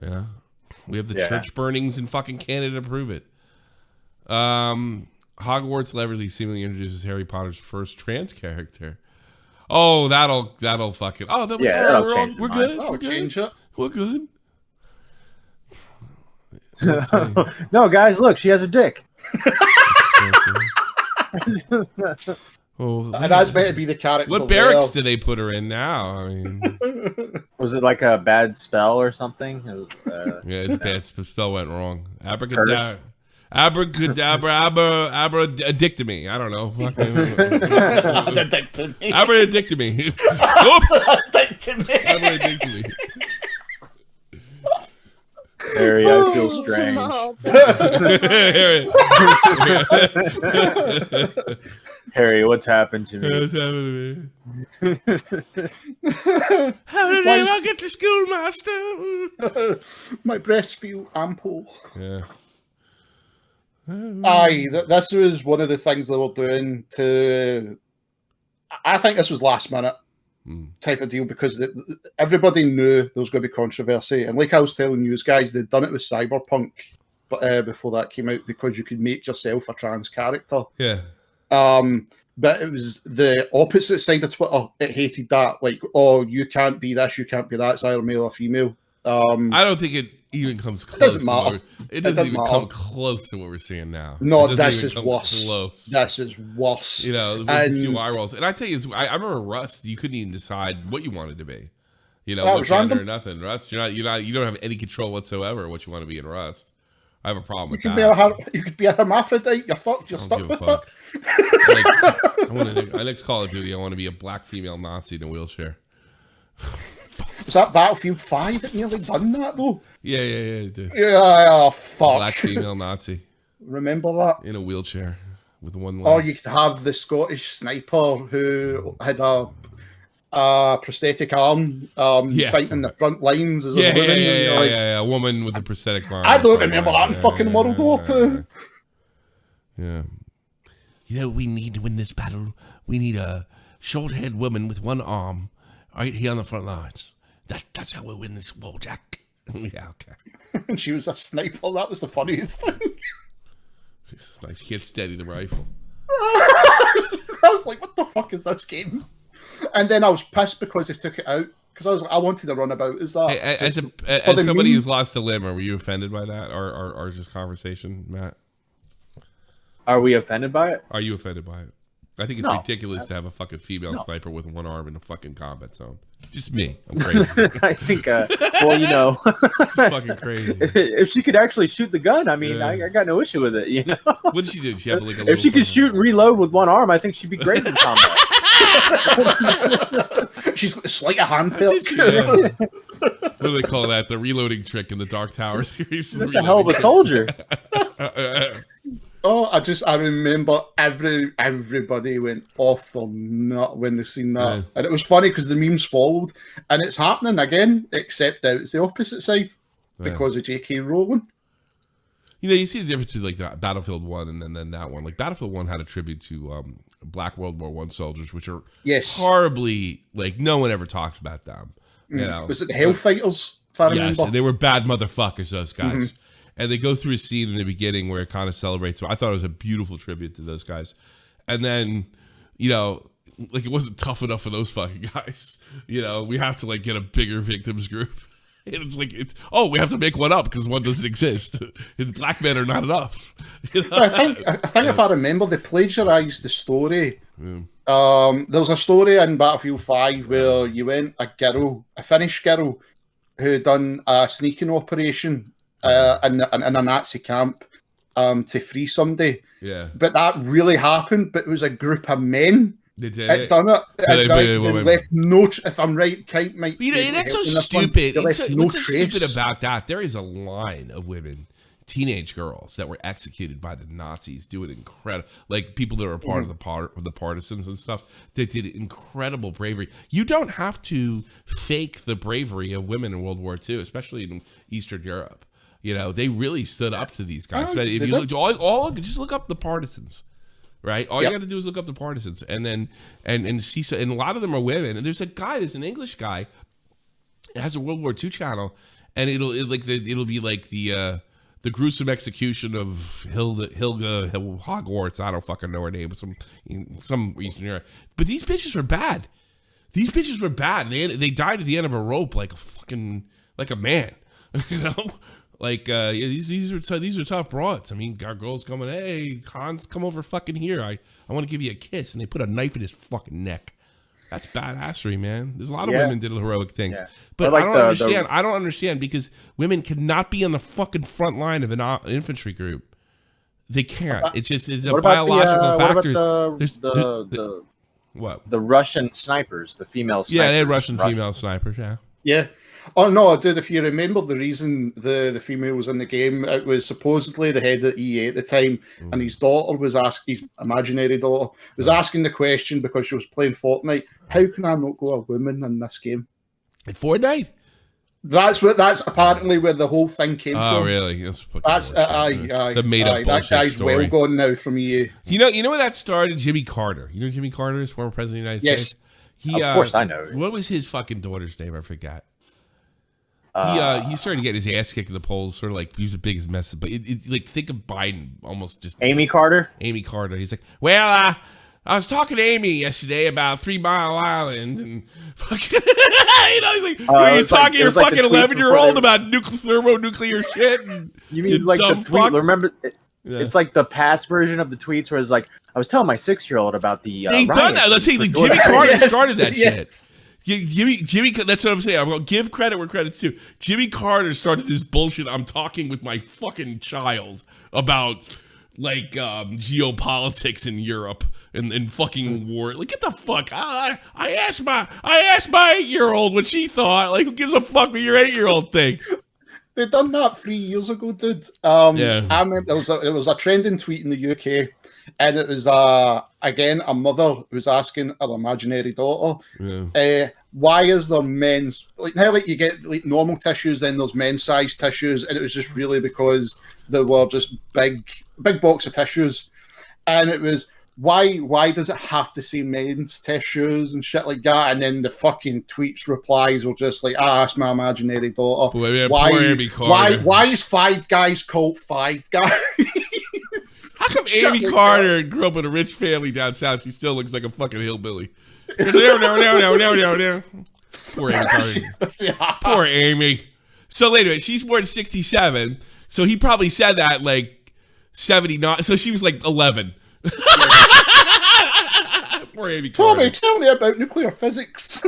Yeah. We have the church burnings in fucking Canada to prove it. Hogwarts Leverly seemingly introduces Harry Potter's first trans character. Oh, that'll fucking. Oh, then we're good. That'll change it. We're good. No, guys, look, she has a dick. Oh, and that's meant to be the character. What barracks do they put her in now? I mean, was it like a bad spell or something? Yeah, it's a bad spell went wrong. Abracadabra, addictomy. I don't know. Addictomy. Addictomy. Addictomy. Harry, I feel strange. Harry, what's happened to me? What's happened to me? How did I get to school, master? My breasts feel ample. Yeah. Aye, this was one of the things they were doing to. I think this was last minute type of deal because everybody knew there was going to be controversy. And like I was telling you guys, they'd done it with Cyberpunk but before that came out because you could make yourself a trans character. Yeah. But it was the opposite side of Twitter. It hated that. Like, oh, you can't be this, you can't be that. It's either male or female. I don't think it even comes close. It doesn't matter. It doesn't even come close to what we're seeing now. No, this is worse. Close. This is worse. You know, there's a few eye rolls. And I tell you, I remember Rust. You couldn't even decide what you wanted to be. You know, what gender or nothing. Rust, you don't have any control whatsoever what you want to be in Rust. I have a problem with that. You could be a hermaphrodite. You're fucked. You're stuck with it. My next Call of Duty, I want to be a black female Nazi in a wheelchair. Was that Battlefield 5 that nearly done that though? Yeah, it did. Yeah, oh fuck. Black female Nazi. Remember that? In a wheelchair with one leg. Or you could have the Scottish sniper who had a prosthetic arm fighting the front lines as a woman. Yeah, a woman with a prosthetic arm. I don't remember that in fucking World War II. Yeah. You know, we need to win this battle. We need a short-haired woman with one arm right here on the front lines. That's how we win this war, Jack. Yeah, okay. And she was a sniper. That was the funniest thing. She's like, she can't steady the rifle. I was like, what the fuck is this game? And then I was pissed because they took it out. Because I was like, I wanted to run about. Is that as somebody who's lost a limb, were you offended by that? Or just conversation, Matt? Are we offended by it? Are you offended by it? I think it's ridiculous to have a fucking female sniper with one arm in a fucking combat zone. Just me. I'm crazy. I think, well, you know. It's fucking crazy. If she could actually shoot the gun, I mean, I got no issue with it, you know? What did she do? Did she have like a if she could shoot and reload with one arm, I think she'd be great in combat. She's got a sleight of hand pill. Yeah. What do they call that? The reloading trick in the Dark Tower series. That's a hell of a soldier. Oh, I remember everybody went off or not when they seen that. And it was funny because the memes followed. And it's happening again, except now it's the opposite side because of J.K. Rowling. You know, you see the difference between like the Battlefield 1 and then that one. Like Battlefield 1 had a tribute to Black World War I soldiers, which are horribly, like, no one ever talks about them. You know? Was it the Hellfighters? If I remember? Yes, and they were bad motherfuckers, those guys. And they go through a scene in the beginning where it kind of celebrates. So I thought it was a beautiful tribute to those guys. And then, you know, like it wasn't tough enough for those fucking guys. You know, we have to like get a bigger victims group. And it's like, we have to make one up because one doesn't exist. Black men are not enough. You know? I think if I remember, they plagiarized the story. There was a story in Battlefield 5 where you went a Finnish girl who done a sneaking operation in a Nazi camp to free somebody. Yeah. But that really happened, but it was a group of men. They did it. Done it. They left no. If I'm right, Kite might. You know, that's so stupid. What's so stupid about that? There is a line of women, teenage girls, that were executed by the Nazis, doing incredible, like people that were part of the partisans and stuff. That did incredible bravery. You don't have to fake the bravery of women in World War II, especially in Eastern Europe. You know, they really stood up to these guys. If you look, just look up the partisans. Right, all you got to do is look up the partisans, and then and see. And a lot of them are women. And there's an English guy, that has a World War II channel, and it'll be like the gruesome execution of Hilda Hogwarts. I don't fucking know her name, but some Eastern Europe. But these bitches were bad. These bitches were bad. They died at the end of a rope like a man. You know, like these are tough broads. I mean, our girls coming, hey Hans, come over fucking here. I want to give you a kiss, and they put a knife in his fucking neck. That's badassery, man. There's a lot of women did heroic things, but like I don't understand because women cannot be on the fucking front line of an infantry group. They can't. It's a biological factor. What? The Russian snipers, the female snipers. Yeah, they had Russian female snipers, yeah. Yeah. Oh, no, dude, if you remember the reason the female was in the game, it was supposedly the head of EA at the time, and his daughter was his imaginary daughter, was asking the question because she was playing Fortnite, how can I not go a woman in this game? In Fortnite? That's apparently where the whole thing came from. Oh, really? That's the made-up bullshit that guy's story. well gone now from EA. You know where that started? Jimmy Carter. You know Jimmy Carter is former president of the United States? Of course I know. What was his fucking daughter's name? I forgot. He started getting his ass kicked in the polls, sort of like he was the biggest mess. But like think of Biden almost just Amy Carter. Amy Carter. He's like, well, I was talking to Amy yesterday about 3 Mile Island and fucking, you know, he's like, are you talking to your fucking 11-year-old about thermonuclear shit? And you mean like the tweet? Fuck? Remember, it's like the past version of the tweets where it's like, I was telling my 6-year-old about the. They done that. Let's say like Jimmy Carter started that shit. Jimmy, that's what I'm saying. I'm going to give credit where credit's due. Jimmy Carter started this bullshit. I'm talking with my fucking child about like geopolitics in Europe and fucking war. Like, get the fuck. I asked my 8-year-old what she thought. Like, who gives a fuck what your 8-year-old thinks? They done that 3 years ago, dude. Yeah. I remember it was a trending tweet in the UK, and it was again a mother who was asking her imaginary daughter, why is there men's like now like you get like normal tissues, then there's men's size tissues, and it was just really because they were just big box of tissues, and it was why does it have to say men's tissues and shit like that? And then the fucking tweets replies were just like, I asked my imaginary daughter, why is Five Guys called Five Guys? How come Amy Carter grew up in a rich family down south? She still looks like a fucking hillbilly. No. Poor Amy Carter. Poor Amy. So anyway, she's born 1967. So he probably said that like 79. So she was like 11. Poor Amy Carter. Tell me about nuclear physics.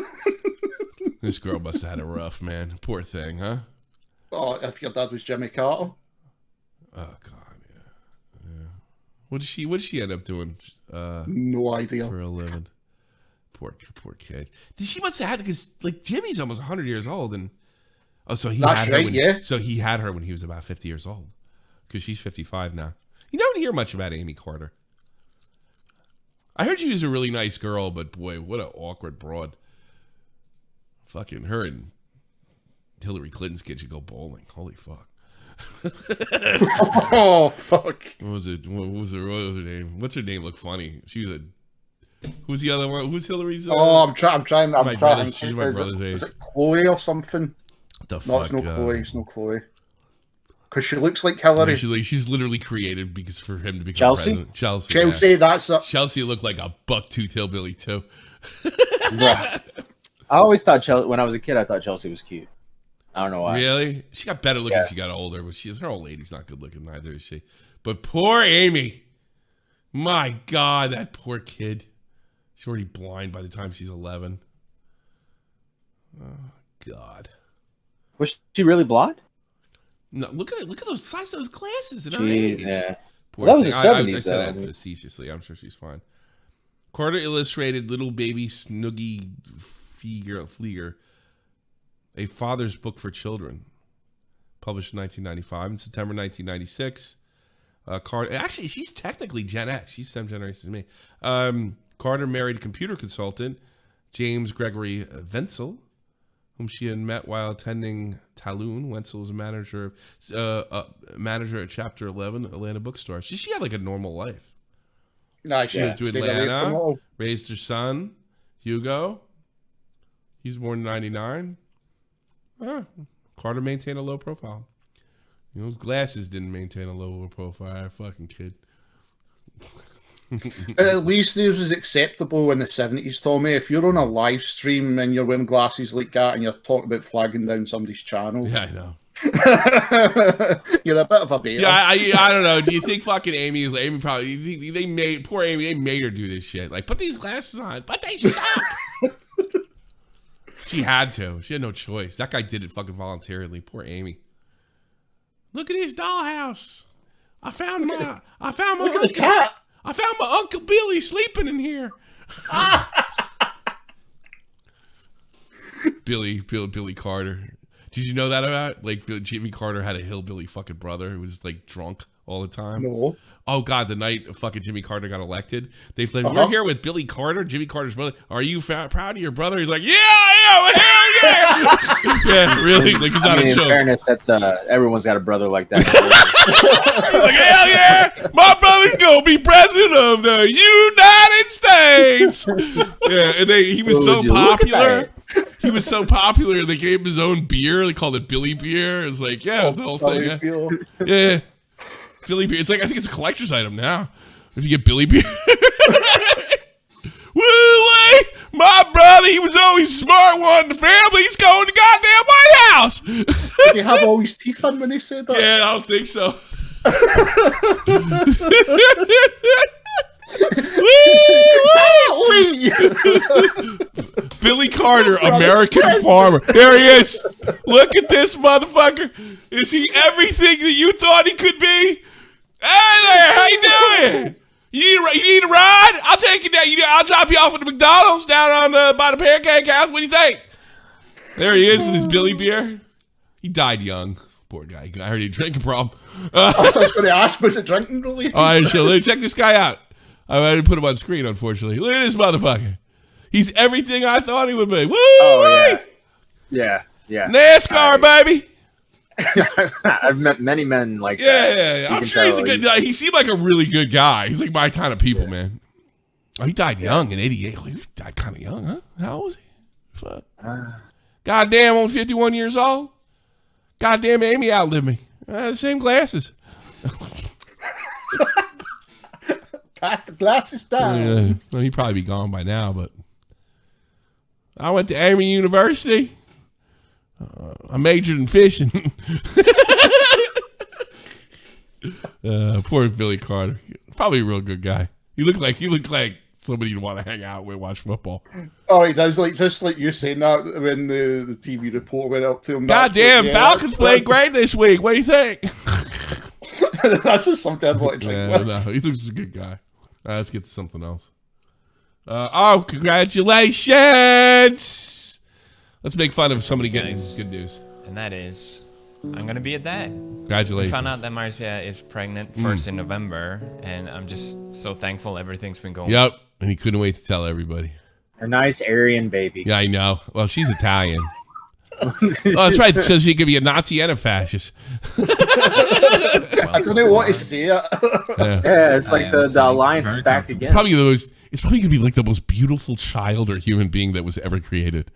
This girl must have had it rough, man. Poor thing, huh? Oh, if your dad was Jimmy Carter. Oh God, yeah. What did she end up doing? No idea. For a living. Poor kid. She must have had because like Jimmy's almost 100 years old, and so he had her. So he had her when he was about 50 years old, because she's 55 now. You don't hear much about Amy Carter. I heard she was a really nice girl, but boy, what an awkward broad. Fucking her and Hillary Clinton's kid should go bowling. Holy fuck. Oh fuck. What was her name? What's her name? Look funny. She was who's the other one? Who's Hillary's? I'm trying. She's my brother's age. Is it Chloe or something? What the fuck? No, it's no Chloe. It's no Chloe. Because she looks like Hillary. She's literally created because for him to become president. Chelsea, that's it. Chelsea looked like a buck-toothed hillbilly too. Yeah. I always thought when I was a kid, I thought Chelsea was cute. I don't know why. Really? She got better looking as she got older, but her old lady's not good looking, neither is she. But poor Amy. My God, that poor kid. She's already blind by the time she's 11. Oh God. Was she really blonde? No, look at those size of those glasses at her age. Yeah. Poor that was the 70s, I said that facetiously. I'm sure she's fine. Carter illustrated Little Baby Snoogie Flieger, a father's book for children, published in 1995. In September 1996, Carter. Actually, she's technically Gen X. She's same generation as me. Carter married computer consultant James Gregory Wenzel, whom she had met while attending Talon. Wenzel was a manager at Chapter 11 Atlanta bookstore. She had like a normal life. No, she moved to Atlanta, raised her son, Hugo. He was born in 1999. Carter maintained a low profile. You know, his glasses didn't maintain a low profile. I fucking kid. At least it was acceptable in the 70s, Tommy. If you're on a live stream and you're wearing glasses like that and you're talking about flagging down somebody's channel. Yeah, I know. You're a bit of a beta. Yeah, I don't know. Do you think fucking Amy is Amy probably they made poor Amy, they made her do this shit. Like, put these glasses on, but they suck. She had to. She had no choice. That guy did it fucking voluntarily. Poor Amy. Look at his dollhouse. I found my cat. I found my Uncle Billy sleeping in here. Billy Carter. Did you know that about? Like, Jimmy Carter had a hillbilly fucking brother who was like drunk all the time. No. Oh God, the night fucking Jimmy Carter got elected, they played. We're here with Billy Carter, Jimmy Carter's brother. Are you proud of your brother? He's like, yeah, I am. Hell yeah. Yeah, really. Like, it's not a joke. In fairness, that's everyone's got a brother like that. He's like, hell yeah, my brother's gonna be president of the United States. Yeah, and he was so popular. He was so popular, they gave him his own beer. They called it Billy Beer. It was like, yeah, it was the whole thing. Yeah. Billy Beer. It's like, I think it's a collector's item now. If you get Billy Beer. Woo-wee! My brother, he was always smart one in the family. He's going to goddamn White House. Did he have all his teeth in when he said that? Yeah, I don't think so. Billy Carter, American farmer. There he is. Look at this motherfucker. Is he everything that you thought he could be? Hey there, how you doing? You need a ride? I'll take you down. I'll drop you off at the McDonald's down on by the Pancake House. What do you think? There he is with his Billy Beer. He died young. Poor guy. I heard he had a drinking problem. I was going to ask, was it drinking related? All right, so check this guy out. I didn't put him on screen, unfortunately. Look at this motherfucker. He's everything I thought he would be. Woo! Oh, yeah. NASCAR, baby. I've met many men like that. Yeah. I'm sure he's a good guy. He seemed like a really good guy. He's like my kind of people, man. Oh, he died young in 88. He died kind of young, huh? How old was he? Fuck. Goddamn, only 51 years old. Goddamn, Amy outlived me. Same glasses. Pack the glasses down. Well, he'd probably be gone by now, but I went to Amy University. I majored in fishing. Poor Billy Carter. Probably a real good guy. He looked like somebody you'd want to hang out with, watch football. Oh, he does. Like just like you saying that when the TV report went up to him. Goddamn, like, Falcons played great this week. What do you think? That's just something I'd want to drink with. No, he looks like a good guy. Let's get to something else. Congratulations! Let's make fun of somebody getting good news. And that is, I'm going to be a dad. Congratulations. We found out that Marcia is pregnant first in November, and I'm just so thankful everything's been going. Yep, and he couldn't wait to tell everybody. A nice Aryan baby. Yeah, I know. Well, she's Italian. Oh, that's right. So she could be a Nazi and a fascist. I don't know what to say. Yeah, it's like the alliance is back again. It's probably gonna be like the most beautiful child or human being that was ever created.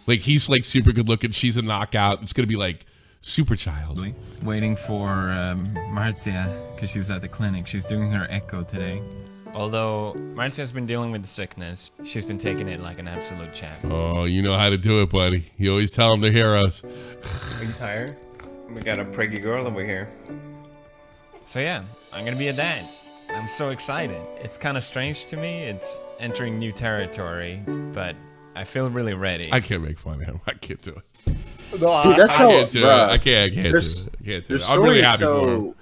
Like, he's like super good looking. She's a knockout. It's gonna be like super child. Waiting for Marcia because she's at the clinic. She's doing her echo today. Although Marcia's been dealing with the sickness, she's been taking it like an absolute champ. Oh, you know how to do it, buddy. You always tell them they're heroes. Are you tired? We got a preggy girl over here. So yeah, I'm gonna be a dad. I'm so excited. It's kind of strange to me. It's entering new territory, but I feel really ready. I can't make fun of him. I can't do it. No, dude, I can't do it. I can't do it. I'm really happy for him.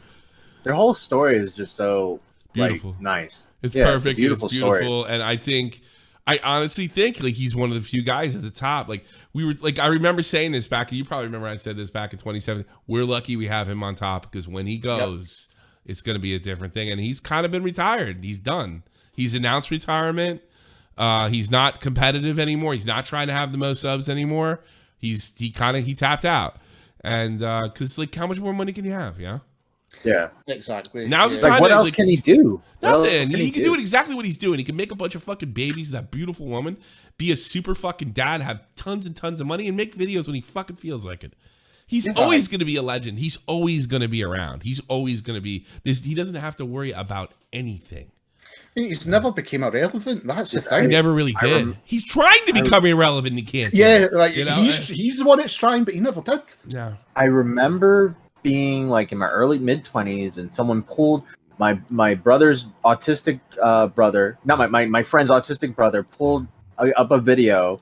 Their whole story is just so beautiful, like, nice. It's perfect. It's a beautiful story. And I honestly think like he's one of the few guys at the top. Like I remember saying this back. You probably remember I said this back in 2017. We're lucky we have him on top because when he goes, it's going to be a different thing. And he's kind of been retired. He's done. He's announced retirement. He's not competitive anymore. He's not trying to have the most subs anymore. He tapped out. And because like how much more money can you have? Yeah. Yeah, exactly. Now's the time. Like, what else can he do? Nothing. He can do it exactly what he's doing. He can make a bunch of fucking babies, that beautiful woman, be a super fucking dad, have tons and tons of money, and make videos when he fucking feels like it. He's always going to be a legend. He's always going to be around. He's always going to be this. He doesn't have to worry about anything. He's never became irrelevant. That's the thing. He never really did. He's trying to become irrelevant. And he can't. Yeah, like you know? he's the one that's trying, but he never did. Yeah. I remember being like in my early mid-20s, and someone pulled my brother's autistic brother, not my friend's autistic brother, pulled up a video.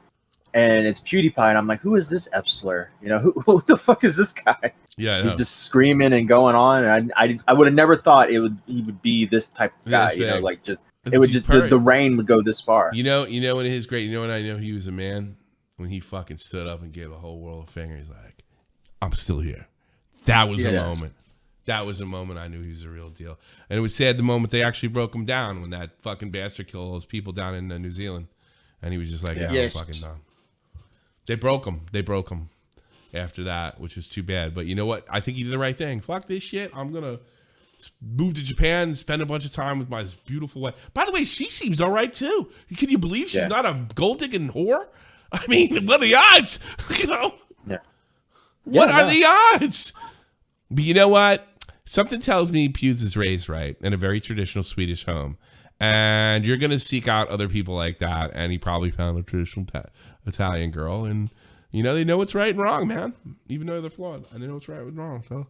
And it's PewDiePie, and I'm like, who is this Epsler? You know, who the fuck is this guy? Yeah, he's just screaming and going on, and I would have never thought he would be this type of guy. You know, like just it would just the reign would go this far. You know when his great. You know when I know he was a man when he fucking stood up and gave the whole world a finger. He's like, I'm still here. That was a moment. That was a moment I knew he was a real deal. And it was sad the moment they actually broke him down when that fucking bastard killed all those people down in New Zealand, and he was just like, I'm fucking done. They broke him after that, which was too bad. But you know what? I think he did the right thing. Fuck this shit. I'm going to move to Japan and spend a bunch of time with my beautiful wife. By the way, she seems all right, too. Can you believe she's not a gold-digging whore? I mean, what are the odds? You know? Yeah. What are the odds? But you know what? Something tells me Pewds is raised right in a very traditional Swedish home. And you're going to seek out other people like that. And he probably found a traditional Italian girl, and you know they know what's right and wrong, man. Even though they're flawed, and they know what's right and wrong. So,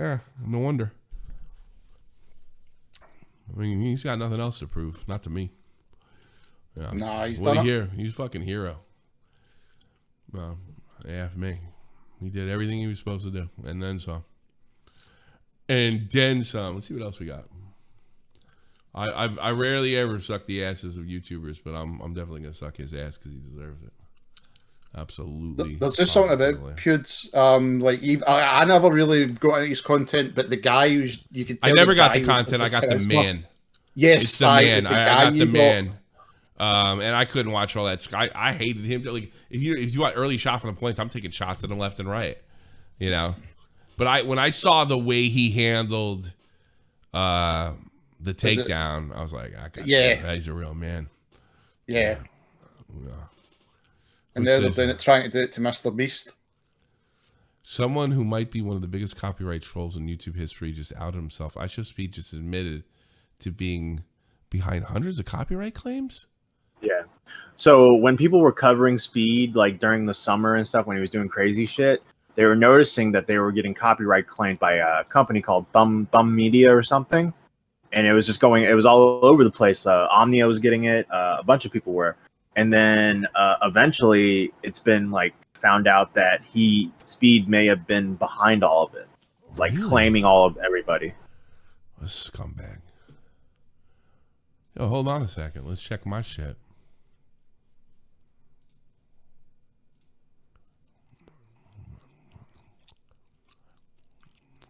yeah, no wonder. I mean, he's got nothing else to prove, not to me. Yeah. Nah, he's what done here. He's a fucking hero. Yeah, for me, he did everything he was supposed to do, and then some. And then some. Let's see what else we got. I rarely ever suck the asses of YouTubers, but I'm definitely gonna suck his ass because he deserves it. Absolutely. There's just something about Pewds. Like I never really got into his content, but the guy who's you could tell. I never got the content. I got the man. Yes, it's the man. I got the man. And I couldn't watch all that. I hated him. Like if you want early shot from the points, I'm taking shots at him left and right. You know, but when I saw the way he handled the takedown, I was like, he's a real man. Yeah. And they're trying to do it to Mr. Beast. Someone who might be one of the biggest copyright trolls in YouTube history just outed himself. IShowSpeed just admitted to being behind hundreds of copyright claims. Yeah. So when people were covering Speed, like during the summer and stuff, when he was doing crazy shit, they were noticing that they were getting copyright claimed by a company called Thumb Media or something. And it was just it was all over the place. Omnia was getting it. A bunch of people were. And then eventually it's been like found out that Speed may have been behind all of it. Like claiming all of everybody. A scumbag. Yo, hold on a second. Let's check my shit.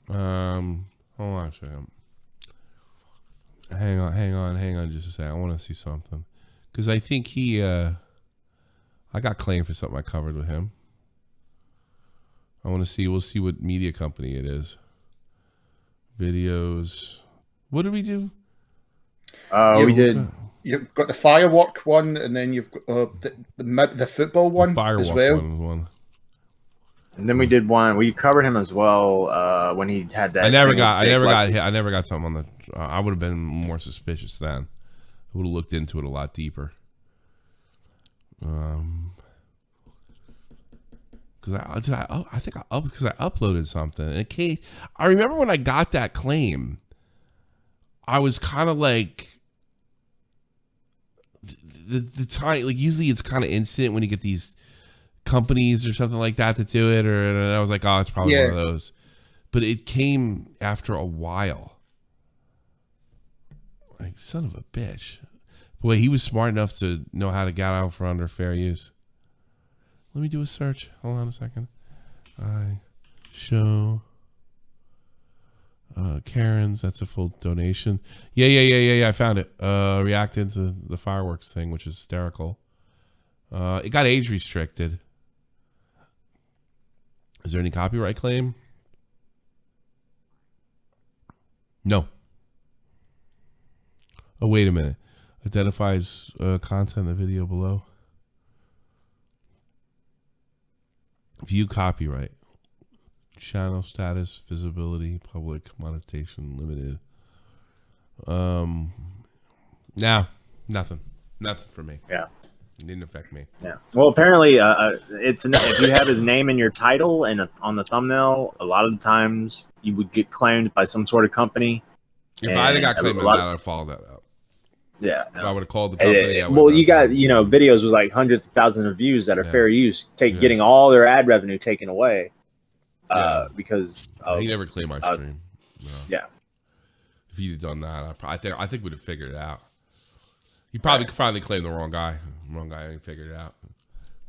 Hold on a second. Hang on just a second. I want to see something. Because I think I got claimed for something I covered with him. I want to see, we'll see what media company it is. Videos. What did we do? We did. You've got the firework one, and then you've got the football one as well. One. And then we did one. We covered him as well when he had that. I never got something on the. I would have been more suspicious then. I would have looked into it a lot deeper. Because I think I uploaded something. In case I remember when I got that claim, I was kind of like the time. Like usually it's kind of instant when you get these companies or something like that do it, and I was like, oh, it's probably one of those. But it came after a while. Like, son of a bitch. Boy, he was smart enough to know how to get out for under fair use. Let me do a search. Hold on a second. I show Karen's. That's a full donation. Yeah. I found it. Reacted to the fireworks thing, which is hysterical. It got age restricted. Is there any copyright claim? No. Oh, wait a minute. Identifies content in the video below. View copyright. Channel status, visibility, public, monetization, limited. Nah, nothing for me. Yeah. It didn't affect me. Yeah. Well, apparently, if you have his name in your title and on the thumbnail, a lot of the times you would get claimed by some sort of company. If I'd have got claimed on that, I'd follow that up. Yeah. If I would have called the company. Well, you got videos with like hundreds of thousands of views that are fair use, getting all their ad revenue taken away, because he never claimed my stream. No. Yeah. If he'd have done that, I think we'd have figured it out. He probably claimed the wrong guy. Wrong guy ain't figured it out.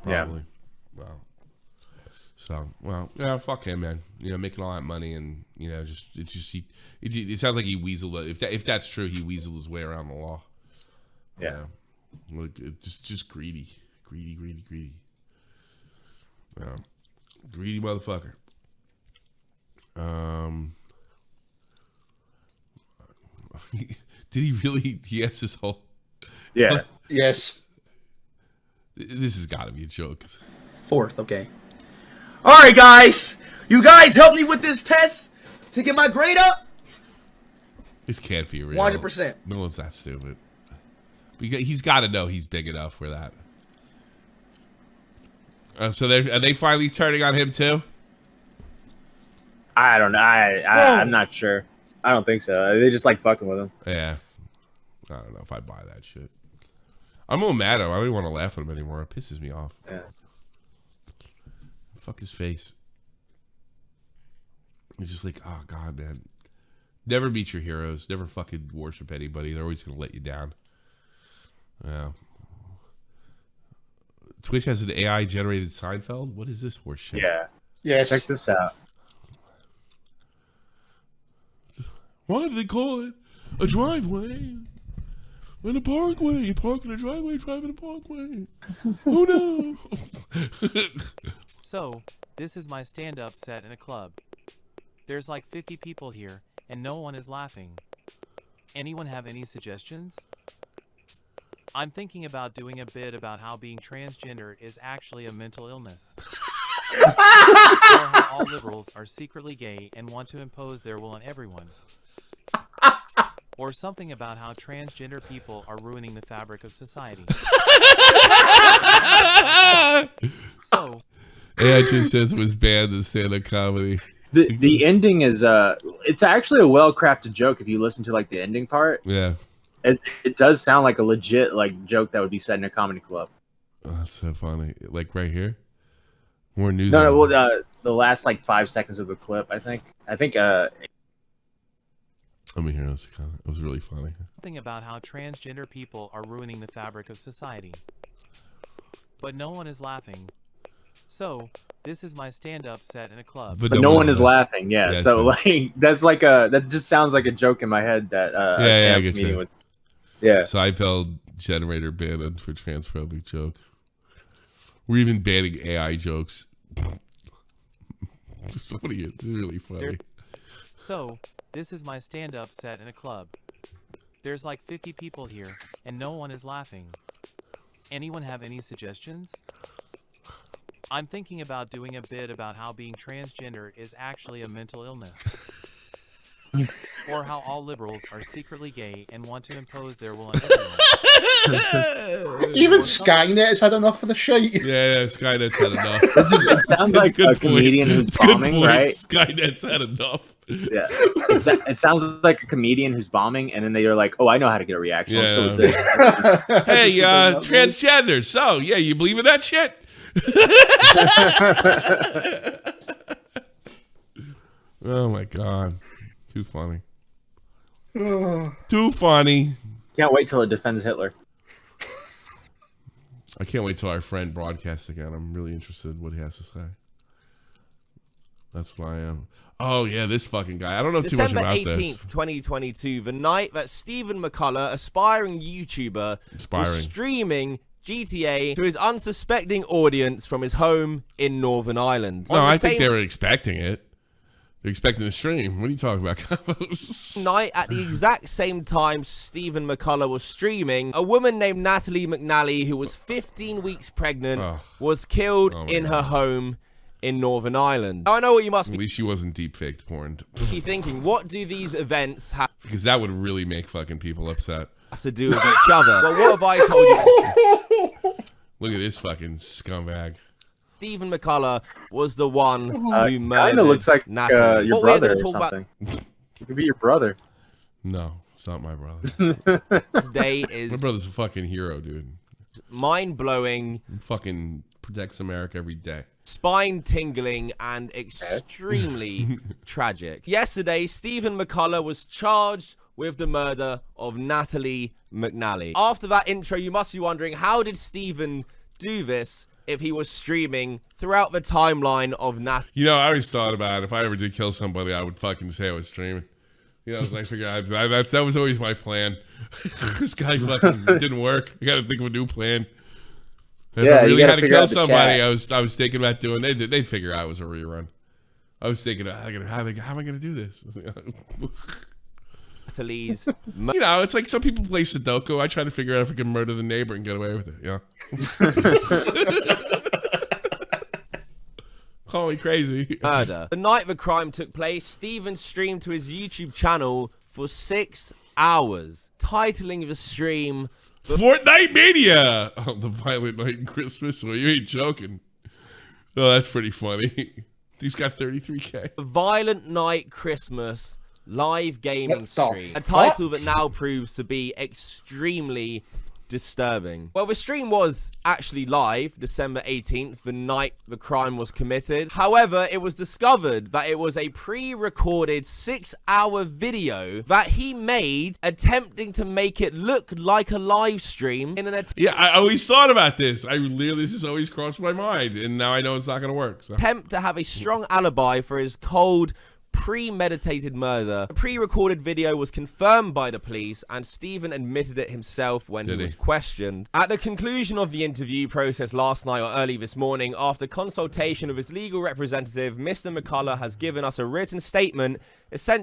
Probably. Yeah. Yeah, fuck him, man. Making all that money and it sounds like he weaseled. If that's true, he weaseled his way around the law. Yeah. Just greedy. Yeah. Greedy motherfucker. Did he really? Yes, his whole. Yeah. Yes. This has got to be a joke. 4th, okay. All right, guys. You guys help me with this test to get my grade up. This can't be real. 100%. No one's that stupid. He's got to know he's big enough for that. So are they finally turning on him too? I don't know. I'm not sure. I don't think so. They just like fucking with him. Yeah. I don't know if I buy that shit. I'm a little mad at him. I don't even want to laugh at him anymore. It pisses me off. Yeah. Fuck his face. He's just like, oh God, man. Never meet your heroes. Never fucking worship anybody. They're always gonna let you down. Yeah. Twitch has an AI generated Seinfeld. What is this horse shit? Yeah. Yes. Check this out. Why do they call it a driveway? In a parkway. You park in a driveway, drive in a parkway. Who knows? So, this is my stand-up set in a club. There's like 50 people here, and no one is laughing. Anyone have any suggestions? I'm thinking about doing a bit about how being transgender is actually a mental illness. Or how all liberals are secretly gay and want to impose their will on everyone. Or something about how transgender people are ruining the fabric of society. So, AI just says was banned in stand-up comedy. The ending is it's actually a well-crafted joke if you listen to like the ending part. Yeah. It does sound like a legit like joke that would be said in a comedy club. Oh, that's so funny. Like right here. More news. No, well, the last like 5 seconds of the clip, I think. Let me hear this. It was really funny. Something about how transgender people are ruining the fabric of society. But no one is laughing. So, this is my stand-up set in a club. But no one is laughing. Yeah, so like that just sounds like a joke in my head that I get you. Yeah. Seinfeld generator banned for transphobic joke. We're even banning AI jokes. Somebody is really funny. So, this is my stand-up set in a club. There's like 50 people here, and no one is laughing. Anyone have any suggestions? I'm thinking about doing a bit about how being transgender is actually a mental illness. Or how all liberals are secretly gay and want to impose their will on everyone. Even Skynet has had enough of the shit. Yeah, Skynet's had enough. It sounds like a comedian who's bombing, right? Skynet's had enough. Yeah, it sounds like a comedian who's bombing, and then they are like, "Oh, I know how to get a reaction." Let's go with this. Hey, transgender. So, yeah, you believe in that shit? Oh my God, too funny. Too funny. Can't wait till it defends Hitler. I can't wait till our friend broadcasts again. I'm really interested in what he has to say. That's what I am. Oh, yeah, this fucking guy. I don't know too much about December this. 18th, 2022, the night that Stephen McCullough, aspiring YouTuber, was streaming GTA to his unsuspecting audience from his home in Northern Ireland. No, I think they were expecting it. They're expecting the stream. What are you talking about? Night at the exact same time Stephen McCullough was streaming, a woman named Natalie McNally, who was 15 weeks pregnant, was killed in her home in Northern Ireland. Now, I know what you must At least she wasn't deep faked porn. be thinking. What do these events have Because that would really make fucking people upset. to do with each other? Well, what have I told you? Look at this fucking scumbag. Stephen McCullough was the one who Kind murdered of looks like Natalie. your What we're brother gonna or talk about something. It could be your brother. No, it's not my brother. today is My brother's a fucking hero, dude. mind-blowing, He fucking protects America every day. spine-tingling, and extremely tragic. Yesterday, Stephen McCullough was charged with the murder of Natalie McNally. After that intro, you must be wondering, how did Stephen do this if he was streaming throughout the timeline of Natalie? You know, I always thought about it. If I ever did kill somebody, I would fucking say I was streaming. You know, I figured that was always my plan. This guy fucking didn't work. I got to think of a new plan. If I really had to kill somebody, I was thinking about doing. They'd figure out it was a rerun. I was thinking, how am I gonna do this? Natalie's. You know, it's like some people play Sudoku. I try to figure out if I can murder the neighbor and get away with it. You know. Call me crazy. Murder. The night the crime took place, Stephen streamed to his YouTube channel for 6 hours, titling the stream Fortnite Mania! Oh, the violent night in Christmas. Well, you ain't joking. Oh, that's pretty funny. He's got 33K. The Violent Night Christmas live gaming stream. A title that now proves to be extremely disturbing. Well, the stream was actually live December 18th, the night the crime was committed. However, it was discovered that it was a pre-recorded 6-hour video that he made attempting to make it look like a live stream in an Yeah, I always thought about this. This has always crossed my mind, and now I know it's not going to work. So. Attempt to have a strong alibi for his cold, premeditated murder. The pre-recorded video was confirmed by the police, and Stephen admitted it himself when he was questioned. At the conclusion of the interview process last night or early this morning, after consultation with his legal representative, Mr. McCullough has given us a written statement.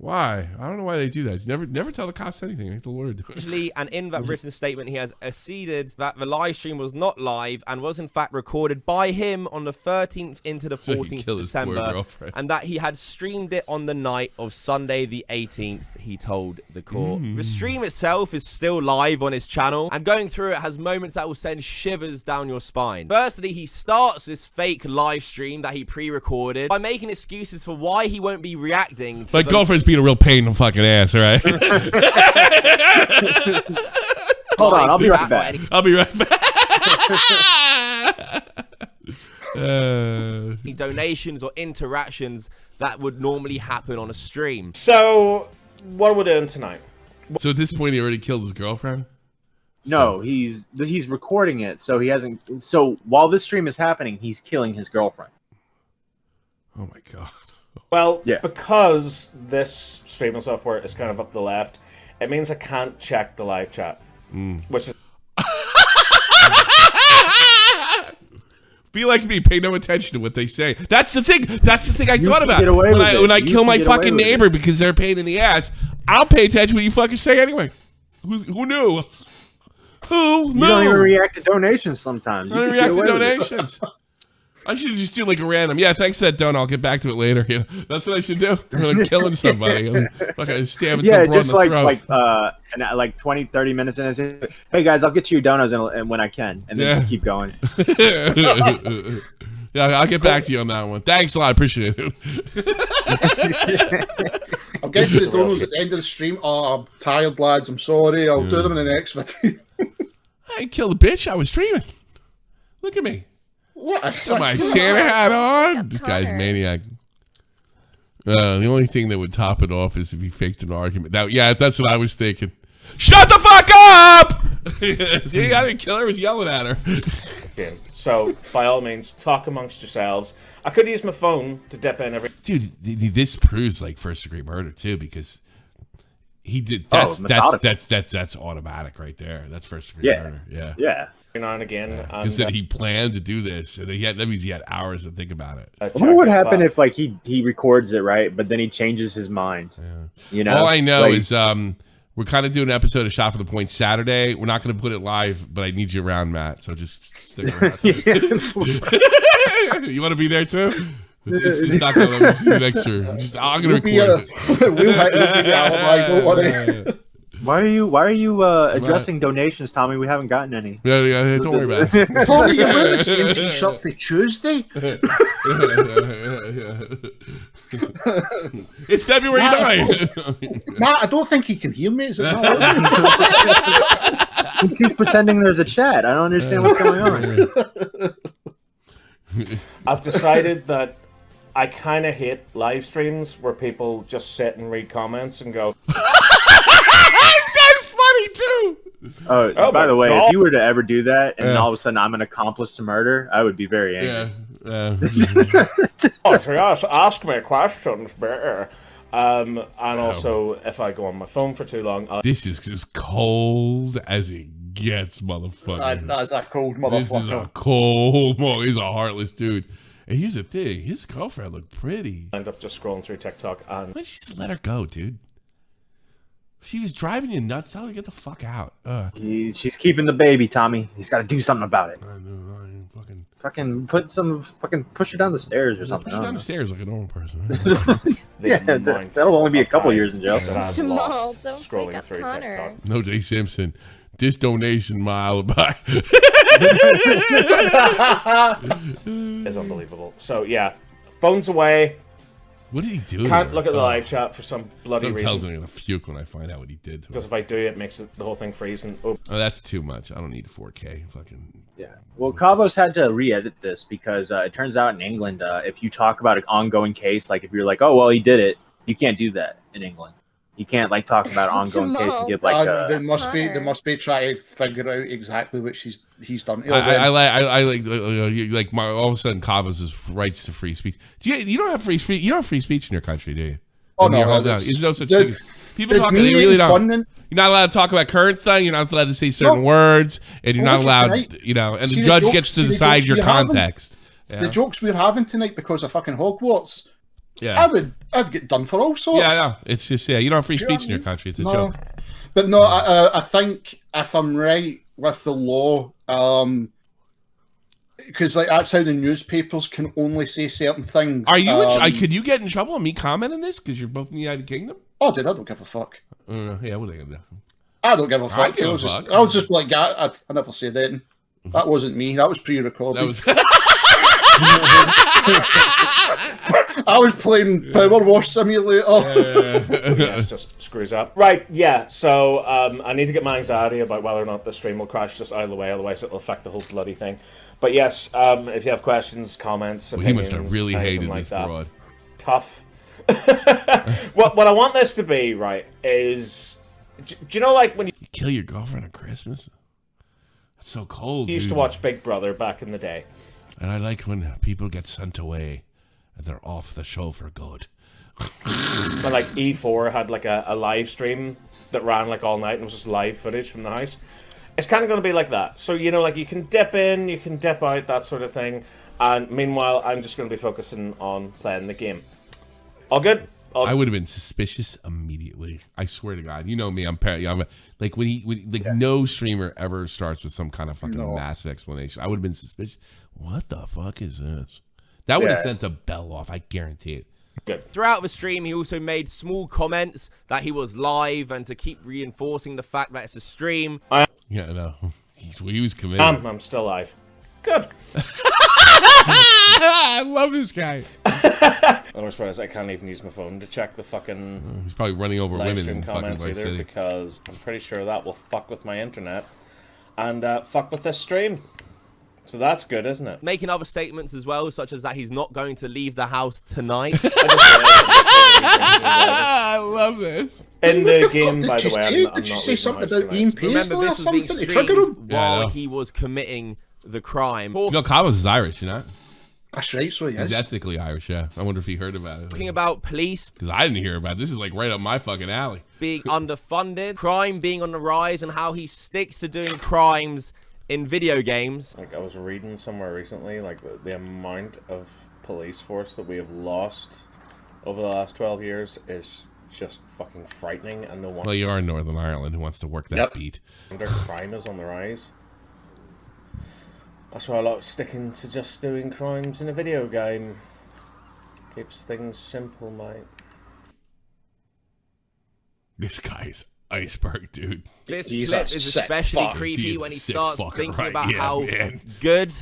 Why? I don't know why they do that. Never tell the cops anything. Make the lawyer do it. And in that written statement, he has acceded that the live stream was not live and was in fact recorded by him on the 13th into the 14th of December, and that he had streamed it on the night of Sunday the 18th, he told the court. The stream itself is still live on his channel, and going through it has moments that will send shivers down your spine. Firstly, he starts this fake live stream that he pre-recorded by making excuses for why he won't be reacting to My girlfriend's being a real pain in the fucking ass, all right? Hold on, I'll be right back. I'll be right back. Donations or interactions that would normally happen on a stream. So, what are we doing tonight? So at this point, he already killed his girlfriend? No, he's recording it, so he hasn't. So while this stream is happening, he's killing his girlfriend. Oh my god. Well, because this streaming software is kind of up the left, it means I can't check the live chat, which is. Be like me, pay no attention to what they say. That's the thing. That's the thing I thought about when I kill my fucking neighbor because they're a pain in the ass. I'll pay attention to what you fucking say anyway. Who knew? Who knew? You don't even react to donations sometimes. I don't react to donations. I should just do like a random. Yeah, thanks for that don. I'll get back to it later. You know, that's what I should do. I'm killing somebody. I'm fucking stabbing some bro just in the throat. like 20, 30 minutes in. And hey guys, I'll get you your donuts and when I can, and then we'll keep going. Yeah, I'll get back to you on that one. Thanks a lot. Appreciate it. I'll get to the donuts at the end of the stream. Oh, I'm tired, lads. I'm sorry. I'll do them in the next video. I ain't killed a bitch. I was streaming. Look at me. What? Got my Santa hat on. This guy's maniac. The only thing that would top it off is if he faked an argument. Now, yeah, that's what I was thinking. Shut the fuck up! See, I didn't kill her. I was yelling at her. Yeah. So, by all means, talk amongst yourselves. I could use my phone to dip in every. Dude, this proves like first-degree murder too, because he did. That's automatic right there. That's first-degree murder. Yeah. Yeah. Now and again, because he planned to do this, and that means he had hours to think about it. I wonder what would happen if like he records it right, but then he changes his mind. Yeah. You know, all I know is we're kind of doing an episode of Shot for the Point Saturday. We're not going to put it live, but I need you around, Matt. So just stick around. You want to be there too? It's not going to let me see the next year. I'm going to record it. We'll be the alibi, don't worry. Why are you addressing donations, Tommy? We haven't gotten any. Yeah, don't worry about it. Tommy, you're wearing the same t-shirt for Tuesday. It's February 9th. Matt, I don't think he can hear me. Is it not? He keeps pretending there's a chat. I don't understand what's going on. I've decided that I kind of hate live streams where people just sit and read comments and go, That's funny too. Oh, by the way, God. if you were to ever do that and all of a sudden I'm an accomplice to murder, I would be very angry. Oh, yes, ask me questions better. And also, if I go on my phone for too long, This is as cold as it gets, motherfucker. That's a cold motherfucker. This is a cold. He's a heartless dude. And here's the thing: his girlfriend looked pretty. I end up just scrolling through TikTok and why don't you just let her go, dude? She was driving you nuts. Tell her to get the fuck out. She's keeping the baby, Tommy. He's got to do something about it. I know. Fucking push her down the stairs or something. Push her down the stairs like a normal person. Yeah, that'll only be a couple years in jail. Jamal, don't break up Connor. No, Jay Simpson. This donation, my alibi. It's unbelievable. So yeah, phone's away. What did he do? Can't look at the live chat for some bloody reason. Tells me I'm gonna puke when I find out what he did to because him. if I do, it makes the whole thing freeze. And Oh, that's too much. I don't need 4K. Fucking. Yeah. Well, Keffals had to re-edit this because it turns out in England, if you talk about an ongoing case, like if you're like, oh well, he did it, you can't do that in England. You can't like talk about an ongoing case and give like. They must be trying to figure out exactly what he's done. I like my all of a sudden Keffals' rights to free speech. You don't have free speech. You don't have free speech in your country, do you? Oh no, there's no such thing. People talking. They really don't. You're not allowed to talk about current thing. You're not allowed to say certain words, and you're not allowed. And the judge gets to decide your context. The jokes we're having tonight because of fucking Hogwarts. Yeah, I'd get done for all sorts. Yeah, I know. It's just you don't have free speech in your country. It's a joke. But no, I think if I'm right with the law, because like that's how the newspapers can only say certain things. Are you? Could you get in trouble on me commenting this because you're both in the United Kingdom? Oh, dude, I don't give a fuck. Yeah, what are they gonna do? I don't give a fuck. I give a fuck. I was just like, I never said that. That wasn't me. That was pre-recorded. I was playing Power Wash Simulator. Yeah, it just screws up. Right, yeah, so I need to get my anxiety about whether or not the stream will crash just out of the way, otherwise it'll affect the whole bloody thing. But yes, if you have questions, comments, opinions, he must have really hated like this that, broad. Tough. What I want this to be, right, is... Do you know, like, when you kill your girlfriend at Christmas? That's so cold, you used to watch Big Brother back in the day. And I like when people get sent away and they're off the show for good. When like E4 had like a live stream that ran like all night and it was just live footage from the house. It's kind of going to be like that. So, like you can dip in, you can dip out, that sort of thing. And meanwhile, I'm just going to be focusing on playing the game. All good? I would have been suspicious immediately. I swear to God. You know me. I'm like no streamer ever starts with some kind of fucking massive explanation. I would have been suspicious. What the fuck is this? That would have sent a bell off. I guarantee it. Good. Throughout the stream, he also made small comments that he was live and to keep reinforcing the fact that it's a stream. Yeah, no. He was committed. I'm still live. Good. I love this guy. I'm surprised I can't even use my phone to check the fucking... He's probably running over women in fucking Vice City. Because I'm pretty sure that will fuck with my internet and fuck with this stream. So that's good, isn't it? Making other statements as well, such as that he's not going to leave the house tonight. I love this. In the game, by the way, did you say something about Ian Paisley or something to trigger him? While he was committing the crime. Keffals is Irish, you know? That's right, so yes. He's ethnically Irish, yeah. I wonder if he heard about it. Talking about police. Because I didn't hear about it. This is like right up my fucking alley. Being underfunded, crime being on the rise, and how he sticks to doing crimes in video games. Like I was reading somewhere recently, like the amount of police force that we have lost over the last 12 years is just fucking frightening, and no one... Well, you are in Northern Ireland. Who wants to work that beat? Their crime is on the rise. That's why I like sticking to just doing crimes in a video game. Keeps things simple, mate. This guy is iceberg, dude. This He's clip a is sick especially fuck. creepy He is when a he sick starts fucker, thinking right? about Yeah, how man. good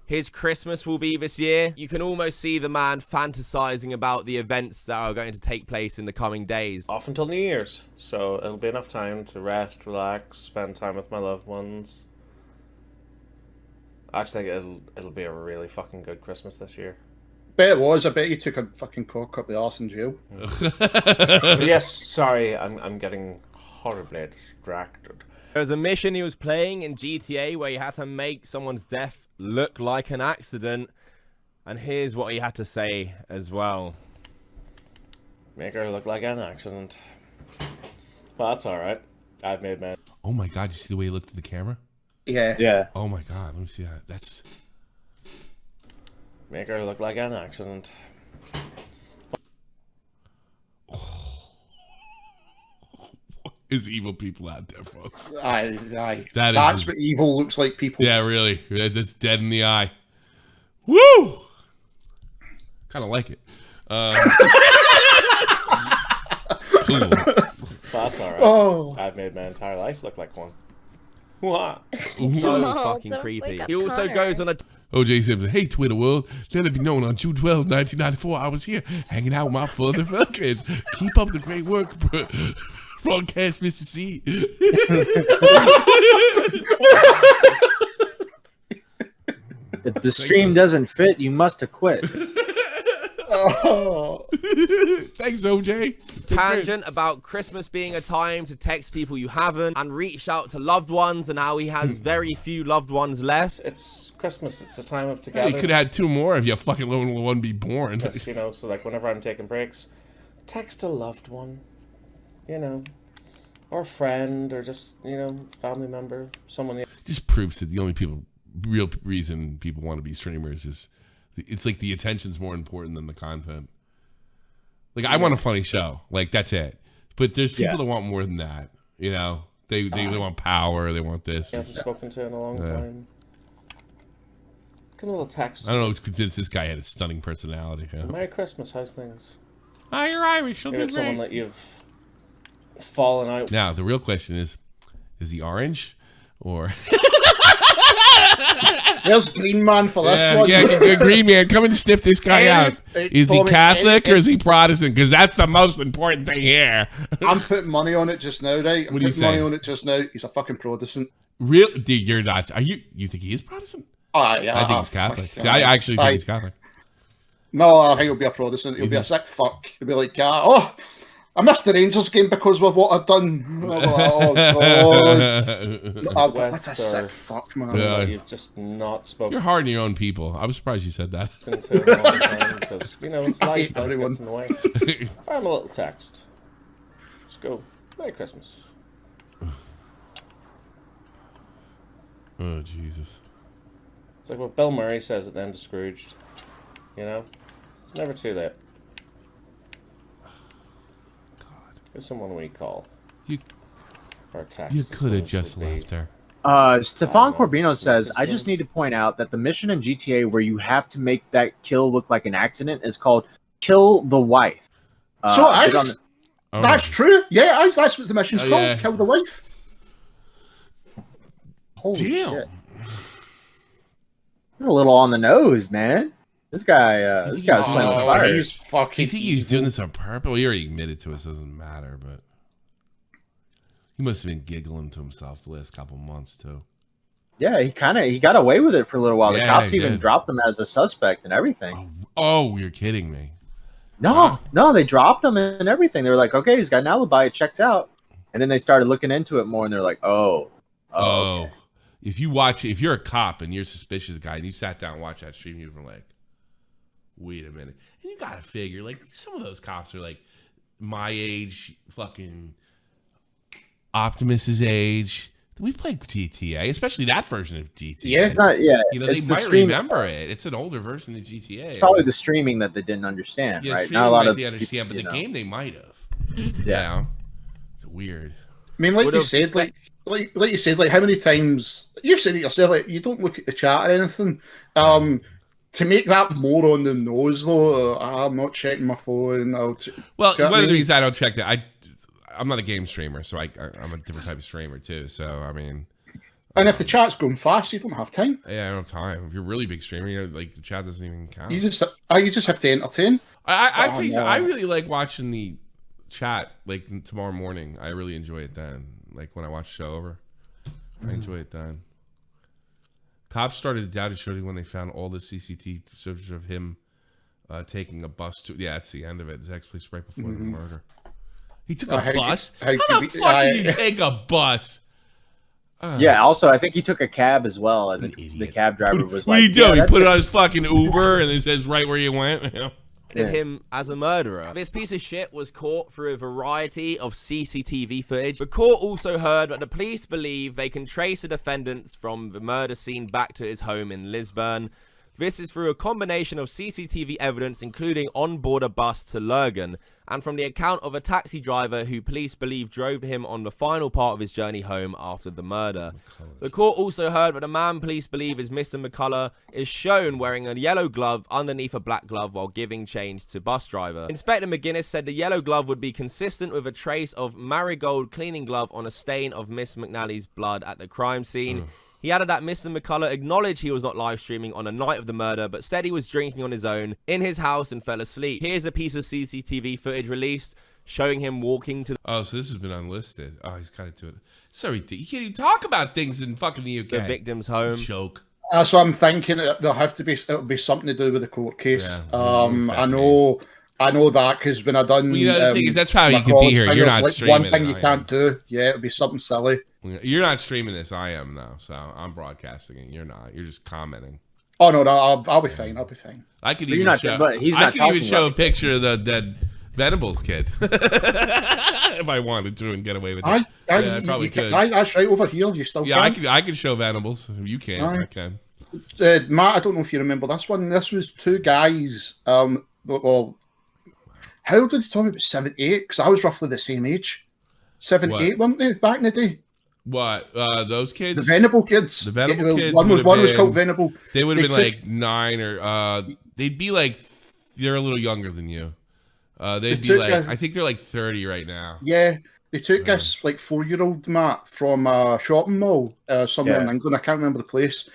his Christmas will be this year. You can almost see the man fantasizing about the events that are going to take place in the coming days. Off until New Year's, so it'll be enough time to rest, relax, spend time with my loved ones. I actually think it'll be a really fucking good Christmas this year. Bet it was. I bet you took a fucking cock up the arse in jail. Yes, sorry, I'm getting horribly distracted. There was a mission he was playing in GTA where he had to make someone's death look like an accident, and here's what he had to say as well. Make her look like an accident. Well, that's alright. I've made man. Oh my god, you see the way he looked at the camera? Yeah. Yeah. Oh my god, let me see that. That's... Make her look like an accident. There's evil people out there, folks. Aye. That's what evil looks like, people. Yeah, really. That's dead in the eye. Woo! Kind of like it. Cool. That's alright. Oh. I've made my entire life look like one. What? So fucking creepy. He also goes on a... OJ Simpson, hey Twitter world, let it be known on June 12, 1994, I was here hanging out with my father and kids. Keep up the great work, broadcast Mr. C. If the stream doesn't fit, you must have quit. Oh. Thanks, OJ. Tangent about Christmas being a time to text people you haven't and reach out to loved ones, and how he has very few loved ones left. It's Christmas. It's a time of Yeah, together. you could have had 2 more if you fucking let one be born. Yes, you know, so like whenever I'm taking breaks, text a loved one, you know, or a friend, or just, you know, family member, someone. Just proves that the only real reason people want to be streamers is it's like the attention's more important than the content. Like, I want a funny show, like that's it. But there's people that want more than that. You know, they want power. They want this. I haven't spoken to in a long time. Get a little text. I don't know. Since this guy had a stunning personality. Yeah. Merry Christmas. How's things? Oh, you're Irish. You'll do It's someone great. that you've fallen out. Now the real question is he orange or? There's Green Man for this one. Yeah, good Green Man. Come and sniff this guy out. Is he Catholic or is he Protestant? Because that's the most important thing here. I'm putting money on it just now, right? I'm What do you putting money say? on it just now. He's a fucking Protestant. Real, dude, you're nuts. Are you think he is Protestant? Yeah. I think he's Catholic. See, I actually think he's Catholic. No, I think he'll be a Protestant. He'll be a sick fuck. He'll be like, oh, I missed the Rangers game because of what I've done. Oh, God. That's a sick fuck, man. Yeah. You've just not spoken. You're hard on your own people. I was surprised you said that. To in a long time because, you know, it's I life. hate That everyone. gets in the way. Fire him a little text. Let's go. Merry Christmas. Oh, Jesus. It's like what Bill Murray says at the end of Scrooged. You know? It's never too late. Give someone a wee call. Or a text. You could have just left her. Stefan Corbino says, I just need to point out that the mission in GTA where you have to make that kill look like an accident is called Kill the Wife. That's true. Yeah, that's what the mission's called. Yeah. Kill the wife. Holy Damn. shit. He's a little on the nose, man. This guy, this guy's playing with fire. He's fucking. You think he's doing this on purpose? Well, he already admitted to us. Doesn't matter, but he must have been giggling to himself the last couple months too. Yeah, he got away with it for a little while. The Yeah, cops he even did. dropped him as a suspect and everything. Oh, you're kidding me. No, they dropped him and everything. They were like, okay, he's got an alibi. It checks out. And then they started looking into it more, and they're like, okay. If you're a cop and you're a suspicious guy, and you sat down and watched that stream, you were like, wait a minute. And you gotta figure, like, some of those cops are like my age, fucking Optimus's age. We played GTA, especially that version of GTA. Yeah, it's not. Yeah, You know, it's they the might stream- remember it. It's an older version of GTA. It's probably the streaming that they didn't understand, Yeah, right? streaming Not a lot might of they understand, but you the know. game they might have. Yeah. It's weird. I mean, like Would you have said, like you said, like how many times you've said it yourself, like you don't look at the chat or anything. to make that more on the nose, though, I'm not checking my phone. Well, one of the reasons I don't check that, I'm not a game streamer, so I'm a different type of streamer too. So I mean, and if the chat's going fast, you don't have time. Yeah, I don't have time. If you're a really big streamer, like the chat doesn't even count. You just have to entertain. I tell you, I really like watching the chat like tomorrow morning. I really enjoy it then. Like when I watch the show over, I enjoy it then. Cops started a doubt shooting when they found all the CCTV footage of him taking a bus to. Yeah, that's the end of it. It's actually right before the murder. He took a bus. How the fuck did you take a bus? Yeah. Also, I think he took a cab as well, and the cab driver was what like, do you do? Yeah, he put it on his fucking Uber, and it says right where you went. Him as a murderer. This piece of shit was caught through a variety of CCTV footage. The court also heard that the police believe they can trace the defendants from the murder scene back to his home in Lisbon. This is through a combination of CCTV evidence, including on-board a bus to Lurgan, and from the account of a taxi driver who police believe drove him on the final part of his journey home after the murder. The court also heard that the man police believe is Mr. McCullough is shown wearing a yellow glove underneath a black glove while giving change to bus driver. Inspector McGuinness said the yellow glove would be consistent with a trace of marigold cleaning glove on a stain of Miss McNally's blood at the crime scene. He added that Mr. McCullough acknowledged he was not live streaming on the night of the murder, but said he was drinking on his own in his house and fell asleep. Here's a piece of CCTV footage released showing him walking to. Oh, so this has been unlisted. Oh, he's got to do it. Sorry, you can't even talk about things in fucking the UK. The victim's home. Joke. So I'm thinking there'll have to be it'll be something to do with the court case. I know that because when I done. Well, you know, the thing is, that's how you can be here. You're not streaming. One thing you can't do. Yeah, it'll be something silly. You're not streaming this. I am though, so I'm broadcasting it. You're not. You're just commenting. Oh no, I'll be fine. I'll be fine. I could even show a picture of the dead Venables kid if I wanted to and get away with it. I probably could. That's right over here. You still? Yeah, can. I can show Venables. You can't. I can. Matt, I don't know if you remember this one. This was two guys. Well, how old did you tell me? About 7, 8? Because I was roughly the same age. 7, 8, weren't they back in the day? What? Those kids? The Venable kids. The Venable kids. One was called Venable. They would have been like 9 or they'd be like they're a little younger than you. They'd be like I think they're like 30 right now. Yeah. They took this like 4-year-old Matt from a shopping mall somewhere in England. I can't remember the place.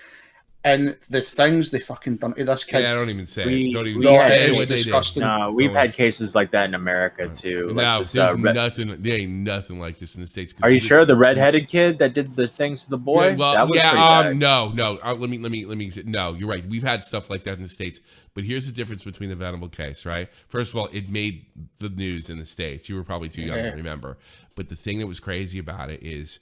And the things they fucking done to this kid. Yeah, don't even say it. Don't even say what they did. No, we've had cases like that in America too. No, there's nothing. There ain't nothing like this in the States. Are you sure the redheaded kid that did the things to the boy? Yeah, well, that was bad. No. Let me. No, you're right. We've had stuff like that in the States. But here's the difference between the Venable case, right? First of all, it made the news in the States. You were probably too young to remember. But the thing that was crazy about it is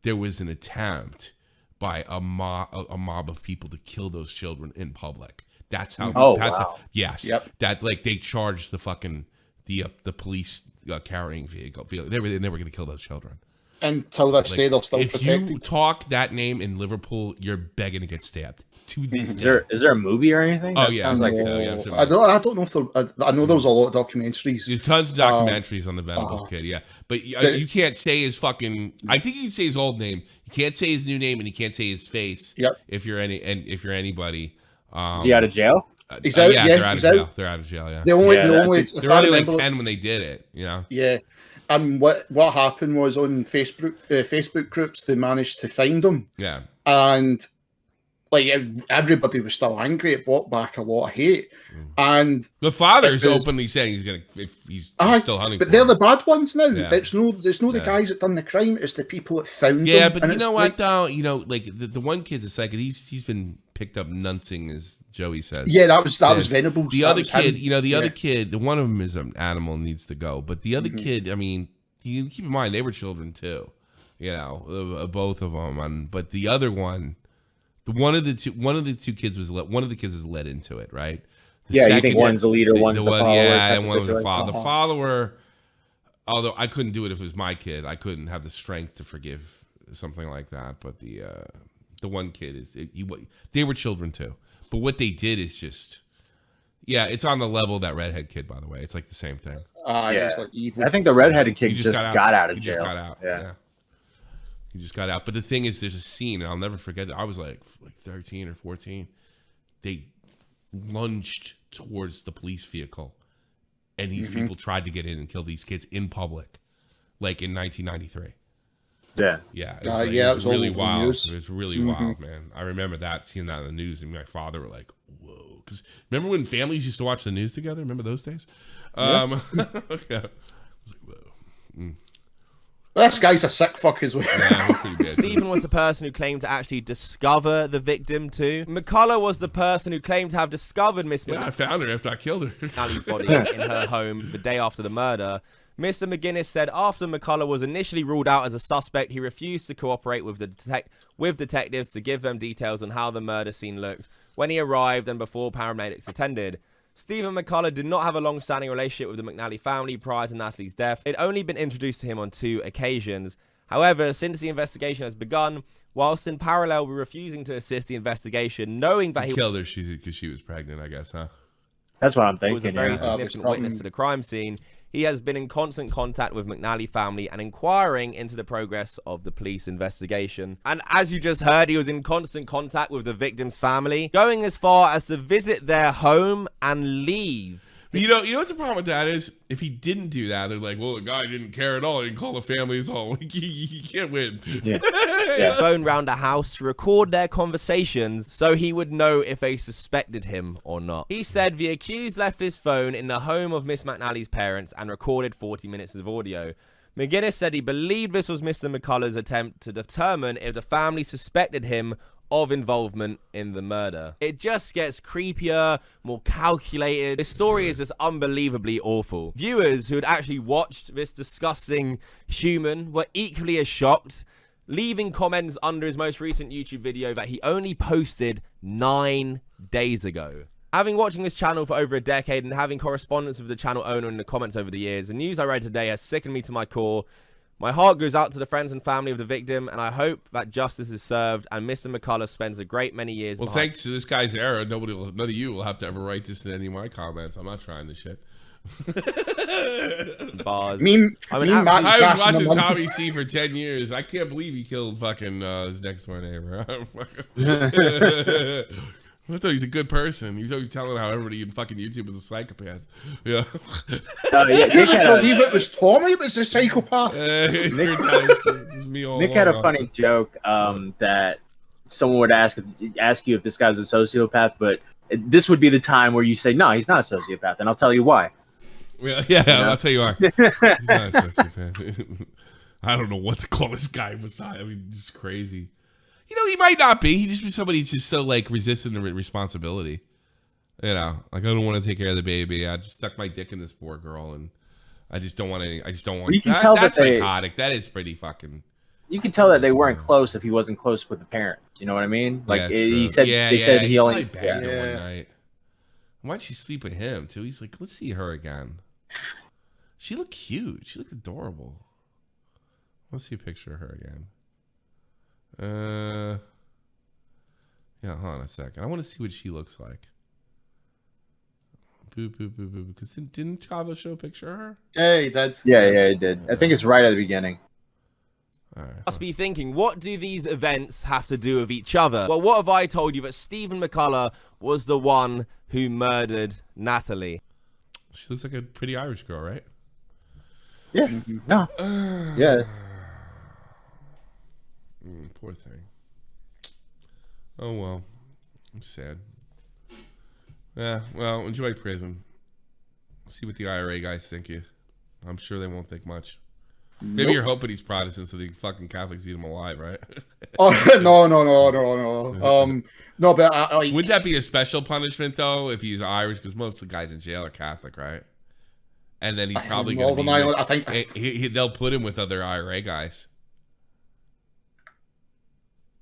there was an attempt by a mob of people to kill those children in public. That's how. Yes. Yep. That like they charged the fucking the police carrying vehicle. They were going to kill those children. Until that day, they'll still protect. If you talk that name in Liverpool, you're begging to get stabbed. To this day. Is there a movie or anything? Oh, yeah. Sounds like so. Yeah, I don't know if I know there was a lot of documentaries. There's tons of documentaries on the Venables kid, yeah. But you can't say his fucking. I think you can say his old name. You can't say his new name, and you can't say his face. Yep. If you're anybody. Is he out of jail? He's out. Yeah, they're out of jail. They're out of jail. Yeah. They're only like 10 when they did it. You know. Yeah. And what happened was on Facebook groups they managed to find him. Yeah. And like everybody was still angry. It brought back a lot of hate. And the father's openly saying he's still hunting. But they're the bad ones now. Yeah. It's no the guys that done the crime. It's the people that found them. Yeah, but you know what though? You know, like the one kid's a second. He's been picked up nuncing, as Joey says. Yeah, that was Venables. The other kid, other kid, the one of them is an animal, needs to go. But the other kid, I mean, you keep in mind they were children too. You know, both of them. But the other one, one of the two kids was one of the kids is led into it, right? You think one's the leader, one's the follower. Yeah, and one was the follower. The follower, although I couldn't do it if it was my kid, I couldn't have the strength to forgive something like that. But the one kid they were children too. But what they did is just, it's on the level of that redhead kid. By the way, it's like the same thing. It's like evil. I think the redheaded kid just got out of jail. Just got out. Yeah. He just got out. But the thing is, there's a scene, and I'll never forget that. I was like 13 or 14. lunged towards the police vehicle, and these people tried to get in and kill these kids in public, like in 1993. Yeah. Yeah. It was really all wild. news. It was really wild, man. I remember that, seeing that on the news, and my father were like, whoa. Because remember when families used to watch the news together? Remember those days? Yeah. I was like, whoa. This guy's a sick fuck as well. Yeah, Stephen was the person who claimed to actually discover the victim too. McCullough was the person who claimed to have discovered Miss I found her after I killed her. McNally's body in her home the day after the murder. Mr. McGinnis said after McCullough was initially ruled out as a suspect, he refused to cooperate with detectives to give them details on how the murder scene looked when he arrived and before paramedics attended. Stephen McCullough did not have a long-standing relationship with the McNally family prior to Natalie's death. It had only been introduced to him on 2 occasions. However, since the investigation has begun, whilst in parallel with refusing to assist the investigation, knowing that he killed her because she was pregnant, I guess, huh? That's what I'm thinking. Was a very significant witness to the crime scene. He has been in constant contact with McNally family and inquiring into the progress of the police investigation. And as you just heard, he was in constant contact with the victim's family, going as far as to visit their home and leave. You know what's the problem with that is, if he didn't do that, they're like, well, the guy didn't care at all. He didn't call the family. It's all, he can't win. Yeah. Phone round the house to record their conversations so he would know if they suspected him or not. He said the accused left his phone in the home of Miss McNally's parents and recorded 40 minutes of audio. McGinnis said he believed this was Mr. McCullough's attempt to determine if the family suspected him of involvement in the murder. It just gets creepier, more calculated. This story is just unbelievably awful. Viewers who had actually watched this disgusting human were equally as shocked, leaving comments under his most recent YouTube video that he only posted 9 days ago. Having watching this channel for over a decade and having correspondence with the channel owner in the comments over the years, the news I read today has sickened me to my core. My heart goes out to the friends and family of the victim, and I hope that justice is served and Mr. McCullough spends a great many years Well, thanks to this guy's error, none of you will have to ever write this in any of my comments. I'm not trying this shit. Bars. I was watching Tommy C for 10 years. I can't believe he killed fucking his next door neighbor. I thought he was a good person. He was always telling how everybody in fucking YouTube was a psychopath. Yeah. I can't believe it was Tommy was a psychopath. Nick had a funny joke that someone would ask you if this guy's a sociopath, but this would be the time where you say, no, he's not a sociopath, and I'll tell you why. Yeah, I'll tell you why. He's not a sociopath. I don't know what to call this guy besides. I mean, it's crazy. You know, he might not be. He just be somebody who's just so like resistant to responsibility. You know, like I don't want to take care of the baby. I just stuck my dick in this poor girl, and I just don't want any. I just don't want. You can tell that's that psychotic. That is pretty fucking. You can tell that they weren't close if he wasn't close with the parents. You know what I mean? Like he said, they said he only banged her one night. Why'd she sleep with him too? He's like, let's see her again. She looked cute. She looked adorable. Let's see a picture of her again. Yeah, hold on a second. I want to see what she looks like. Boo, boo, boo, boo. Because didn't Chavo show a picture of her? Yeah, he did. Yeah, he did. I think it's right at the beginning. Must be thinking, what do these events have to do with each other? Well, what have I told you that Stephen McCullough was the one who murdered Natalie? She looks like a pretty Irish girl, right? Yeah. No. Yeah. Poor thing. Oh well, I'm sad. Yeah, well, enjoy prison. See what the IRA guys think you. I'm sure they won't think much. Maybe you're hoping he's Protestant so the fucking Catholics eat him alive, right? Oh no. No, but would that be a special punishment though if he's Irish? Because most of the guys in jail are Catholic, right? And then he's probably going to be. I think they'll put him with other IRA guys.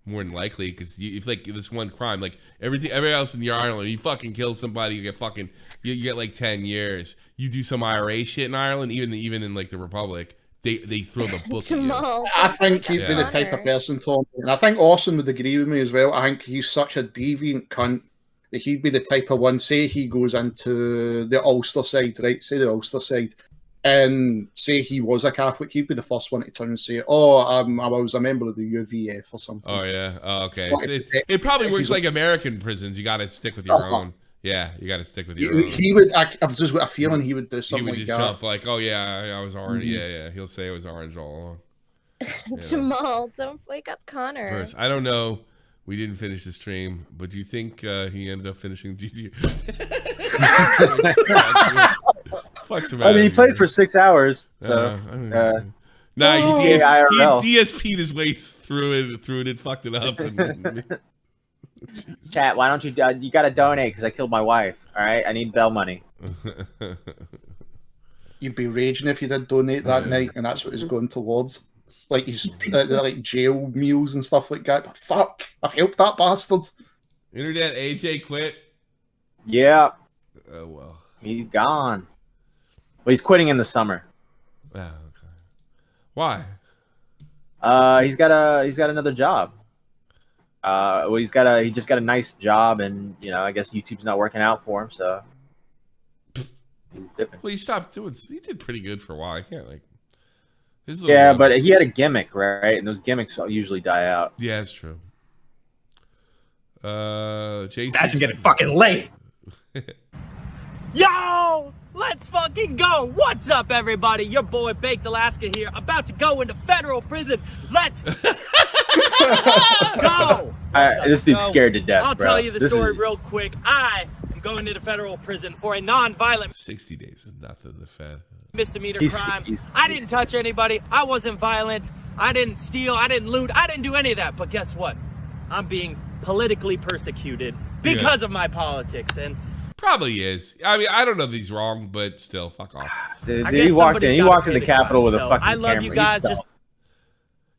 More than likely, because if like this one crime, like everything else in your Ireland, you fucking kill somebody, you get like 10 years. You do some IRA shit in Ireland, even in like the Republic, they throw the book at you. I think he'd be the type of person, Tom, and I think Austin would agree with me as well. I think he's such a deviant cunt that he'd be the type of one. Say he goes into the Ulster side, right? Say the Ulster side. And say he was a Catholic, he'd be the first one to turn and say, "Oh, I was a member of the UVF or something." Oh yeah, okay. So it probably works like American prisons. You got to stick with your own. Yeah, you got to stick with your. He would. I've just got a feeling he would do He something would like just that. jump like, oh yeah, I was orange. Yeah. He'll say it was orange all along. Jamal, don't wake up Connor. First, I don't know. We didn't finish the stream, but do you think he ended up finishing GTA? I mean, he played for 6 hours. So, nah, he IRL. DSP'd his way through it and fucked it up. Chat, why don't you? You gotta donate because I killed my wife. All right, I need bail money. You'd be raging if you did donate that night, and that's what it's going towards. Like he's like jail meals and stuff like that. But fuck, I've helped that bastard. Internet AJ quit. Yeah. Oh well. He's gone. Well, he's quitting in the summer. Oh, okay. Why? He's got another job. Well, he just got a nice job, and I guess YouTube's not working out for him, so he's dipping. Well, he stopped doing. He did pretty good for a while. I can't like. Yeah, but he had a gimmick, right? And those gimmicks usually die out. Yeah, it's true. Jason. Imagine getting fucking late. Yo, let's fucking go. What's up, everybody? Your boy Baked Alaska here, about to go into federal prison. Let's go. This dude's scared to death, I'll bro. tell you the story real quick. I am going into federal prison for a non-violent 60 days is nothing. The Fed. misdemeanor crime. I didn't touch anybody. I wasn't violent. I didn't steal. I didn't loot. I didn't do any of that. But guess what? I'm being politically persecuted because of my politics. And probably is. I mean, I don't know if he's wrong, but still, fuck off. Dude, he walked in. He walked in the Capitol with a fucking I love camera. you guys.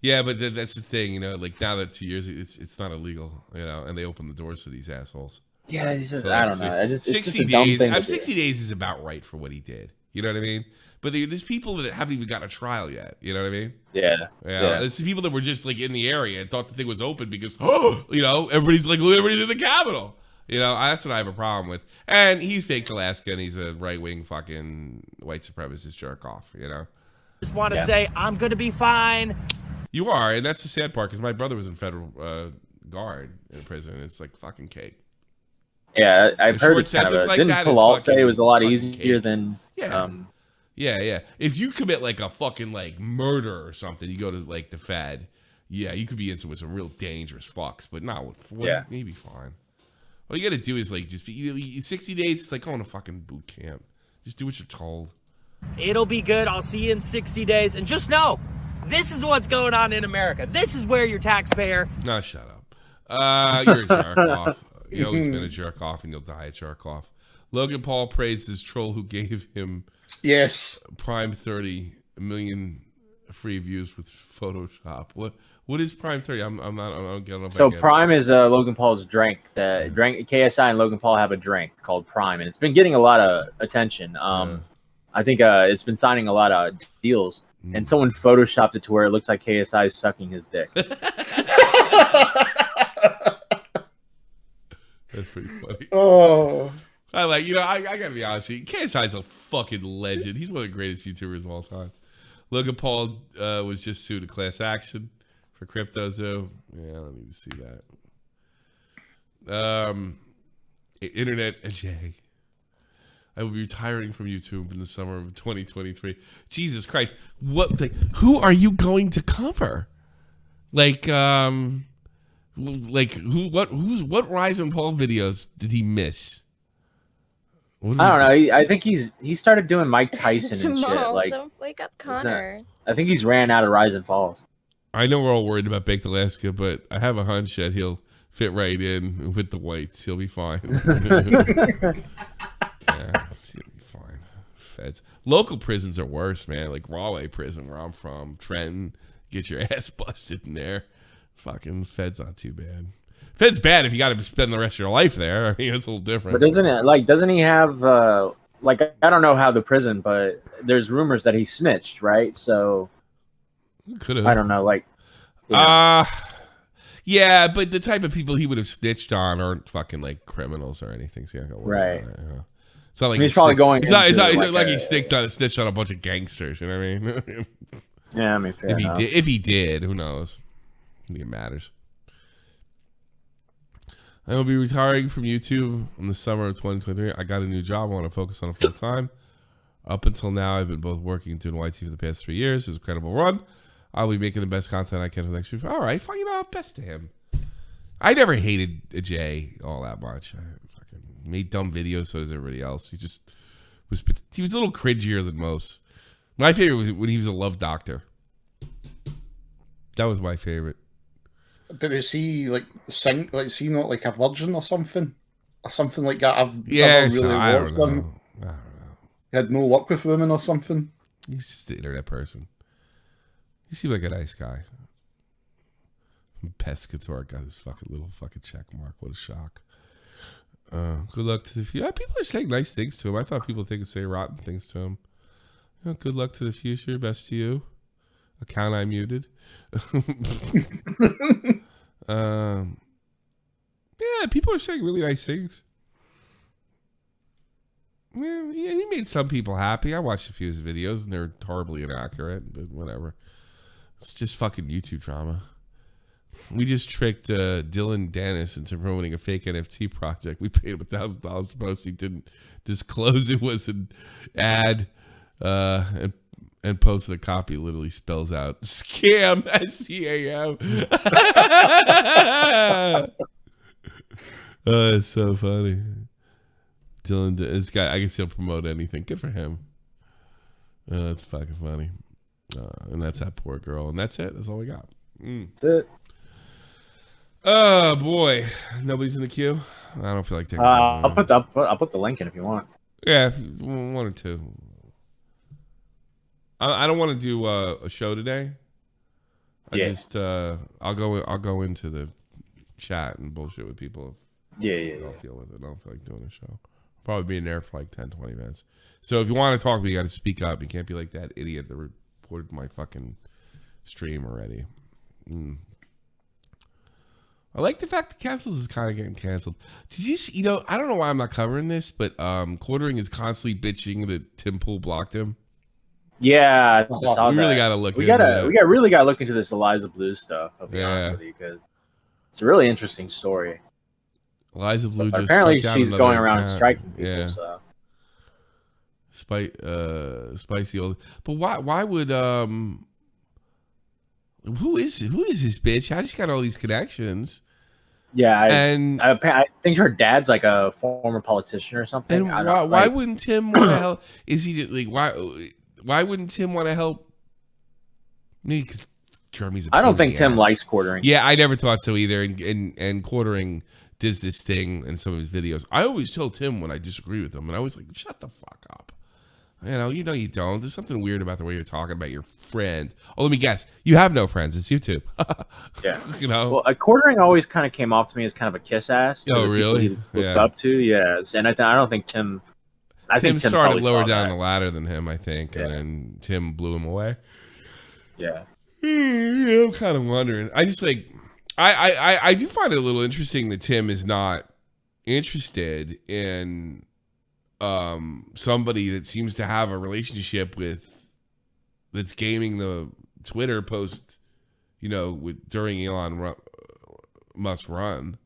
Yeah, but that's the thing, like now that 2 years, it's not illegal, and they open the doors for these assholes. Yeah, it's just, I don't know. It's 60 just a dumb days. thing to do. 60 days is about right for what he did. You know what I mean? But there's people that haven't even got a trial yet. You know what I mean? Yeah. It's people that were just like in the area and thought the thing was open because everybody's in the Capitol. That's what I have a problem with. And he's Baked Alaska, and he's a right-wing fucking white supremacist jerk off. Just want to say I'm gonna be fine. You are, and that's the sad part because my brother was in federal guard in prison. It's like fucking cake. Yeah, I've heard it's kind of a, like didn't Paul say it was a lot easier cake. than Yeah. If you commit like a fucking like murder or something, you go to like the Fed. Yeah, you could be in with some real dangerous fucks, but not with maybe fine. All you got to do is like just be 60 days. It's like going to fucking boot camp. Just do what you're told. It'll be good. I'll see you in 60 days. And just know, this is what's going on in America. This is where your taxpayer. No, shut up. You're a jerk off. You've always been a jerk off, and you'll die a jerk off. Logan Paul praised his troll who gave him Prime 30 million free views with Photoshop. What is Prime 30? I'm not getting. So Prime is Logan Paul's drink. The drink KSI and Logan Paul have a drink called Prime, and it's been getting a lot of attention. I think it's been signing a lot of deals, and someone photoshopped it to where it looks like KSI is sucking his dick. That's pretty funny. Oh. I like, I gotta be honest with you. KSI's a fucking legend. He's one of the greatest YouTubers of all time. Logan Paul was just sued a class action for crypto, so yeah, I don't need to see that. Internet AJ. I will be retiring from YouTube in the summer of 2023. Jesus Christ. Who are you going to cover? What Rise and Paul videos did he miss? I don't know. I think he started doing Mike Tyson and shit. Like, don't wake up Connor. I think he's ran out of Rise and Falls. I know we're all worried about Baked Alaska, but I have a hunch that he'll fit right in with the whites. He'll be fine. Yeah, he'll be fine. Feds. Local prisons are worse, man. Like Rahway Prison, where I'm from, Trenton. Get your ass busted in there. Fucking Fed's not too bad. Fed's bad if you got to spend the rest of your life there. I mean, it's a little different. But doesn't he have I don't know how the prison, but there's rumors that he snitched, right? So could have. I don't know, yeah, but the type of people he would have snitched on aren't fucking like criminals or anything. So right. It's not like he's probably going. It's not like he snitched on a bunch of gangsters. You know what I mean? Yeah, I mean, fair enough. If he did, who knows? I think it matters. I will be retiring from YouTube in the summer of 2023. I got a new job. I want to focus on it full time. Up until now, I've been both working and doing YT for the past 3 years. It was a incredible run. I'll be making the best content I can for the next few. All right, fine. You know, best to him. I never hated Jay all that much. I fucking made dumb videos, so does everybody else. He was a little cringier than most. My favorite was when he was a love doctor. That was my favorite. But is he like sing? Like, is he not like a virgin or something like that? I've Yeah, never really I don't watched know. him. I don't know. He had no luck with women or something. He's just the internet person. He seemed like a nice guy. Pescator got his fucking little fucking check mark. What a shock. Good luck to the future. People are saying nice things to him. I thought people would say rotten things to him. You know, good luck to the future. Best to you. Account I muted. Yeah, people are saying really nice things. Yeah, he made some people happy. I watched a few of his videos and they're horribly inaccurate, but whatever. It's just fucking YouTube drama. We just tricked Dylan Dennis into promoting a fake NFT project. We paid him $1,000 to post. He didn't disclose it was an ad, and posted a copy. Literally spells out scam, SCAM. Oh, it's so funny. Dylan, this guy, I guess he'll promote anything. Good for him. That's fucking funny. And that's that poor girl. And that's it. That's all we got. That's it. Oh boy, nobody's in the queue. I don't feel like taking. I'll put the link in if you want. Yeah, if you, one or two. I don't want to do a show today. I'll go into the chat and bullshit with people. Yeah. I'll feel with it. I don't feel like doing a show. Probably be in there for like 10-20 minutes. So if you want to talk, you got to speak up. You can't be like that idiot that reported my fucking stream already. I like the fact that Keffals is kind of getting canceled. Did you see, I don't know why I'm not covering this, but Quartering is constantly bitching that Tim Pool blocked him. Yeah, I saw we that. really got to look. We really got to look into this Eliza Blue stuff. I'll be honest with you, because it's a really interesting story. Eliza Blue but just apparently struck down she's another going around account. striking people. Yeah. So. Spicy old. But why would who is this bitch? How does she got all these connections? Yeah, I think her dad's like a former politician or something. And why wouldn't Tim want to help? Is he like why wouldn't Tim want to help? Maybe because Jeremy's. I don't think Tim likes Quartering. Yeah, I never thought so either. And Quartering does this thing in some of his videos. I always tell Tim when I disagree with him, and I was like, "Shut the fuck up." You don't. There's something weird about the way you're talking about your friend. Oh, let me guess. You have no friends. It's YouTube. Yeah. Well, Quartering always kind of came off to me as kind of a kiss ass. Oh, really? He looked up to, yes. And I don't think Tim. Tim started lower down the ladder than him, I think, and then Tim blew him away. Yeah. I'm kind of wondering. I just I do find it a little interesting that Tim is not interested in somebody that seems to have a relationship that's gaming the Twitter post, during Elon Musk's run.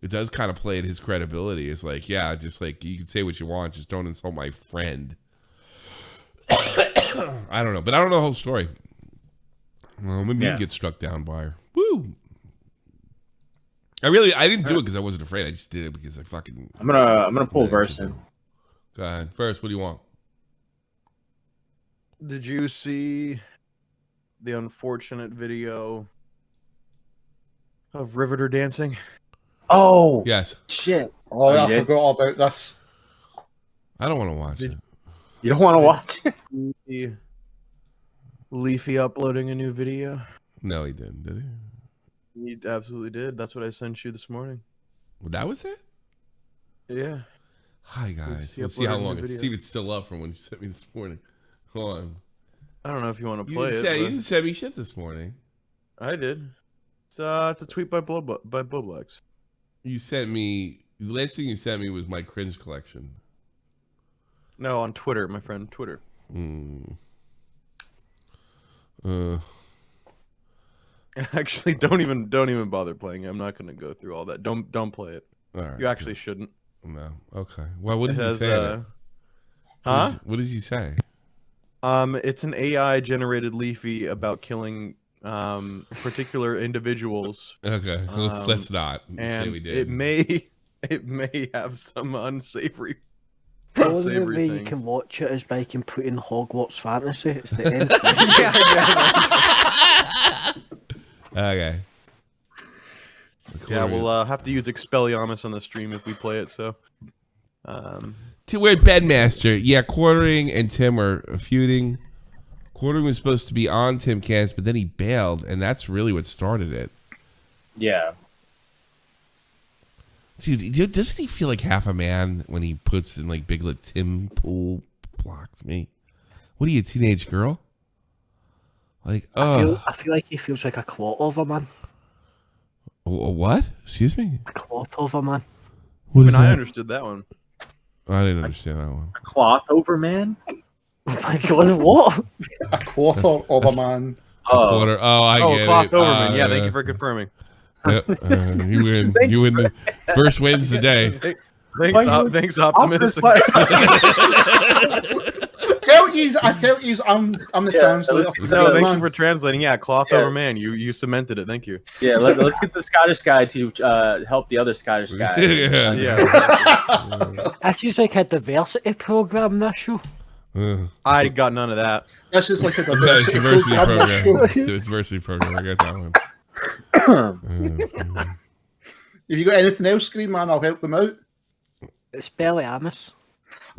It does kind of play at his credibility. It's like, yeah, just like you can say what you want, just don't insult my friend. I don't know, but I don't know the whole story. Well, maybe you get struck down by her. Woo! I didn't do it because I wasn't afraid. I just did it because I fucking. I'm gonna pull verse in. Go ahead. First, what do you want? Did you see the unfortunate video of Riveter dancing? Oh, yes. Shit. Oh, I forgot about this. I don't want to watch it. You don't want to watch it? Leafy uploading a new video? No, he didn't, did he? He absolutely did. That's what I sent you this morning. Well, that was it? Yeah. Hi, guys. Let's see how long see if it's still up from when you sent me this morning. Hold on. I don't know if you want to play You didn't send me shit this morning. I did. It's a tweet by Boblex. You sent me... The last thing you sent me was my cringe collection. No, on Twitter, my friend. Twitter. Actually, don't even bother playing it. I'm not gonna go through all that. Don't play it. All right. You actually shouldn't. No. Okay. Well, what does he say? What does he say? It's an AI generated Leafy about killing particular individuals. Okay. Let's not say we did. It may have some unsavory. The only way you can watch it is by putting Hogwarts fantasy. It's the end. Okay. Yeah, we'll have to use Expelliarmus on the stream if we play it. So, We're Bedmaster. Yeah, Quartering and Tim are feuding. Quartering was supposed to be on Timcast, but then he bailed, and that's really what started it. Yeah. Dude, doesn't he feel like half a man when he puts in like Big Lit Tim Pool blocked me? What are you, a teenage girl? Like, I feel like he feels like a clot over man. A what? Excuse me? A cloth over man. What is I that? understood that one. I didn't understand that one. A cloth over man? Oh my god, what? A quarter of a man. Quarter. Oh, I get it. Cloth Overman. Yeah, thank you for confirming. Yep. You win. You win. The first wins the day. Thanks, Optimus. I tell you, I'm the translator. No, thank you for translating. Yeah, cloth over man. You cemented it. Thank you. Yeah, let's get the Scottish guy to help the other Scottish guy. Yeah. This is like a diversity program, this show. I got none of that. This is like a diversity program. It's a diversity program. I got that one. If you got anything else, Screen Man, I'll help them out. It's Belly-Amus.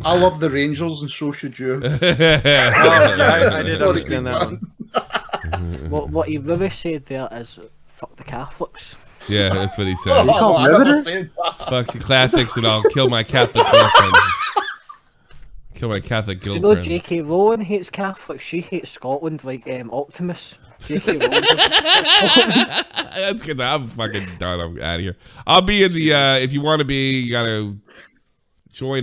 I love the Rangers, and so should you. I did understand that one. What he really said there is, fuck the Catholics. Yeah, that's what he said. Fuck the Catholics, and I'll kill my Catholic girlfriend. Kill my Catholic girlfriend. You know, J.K. Rowling hates Catholics. She hates Scotland like Optimus. J.K. Rowling. That's good. I'm fucking done. I'm out of here. I'll be in the. If you want to be, you gotta join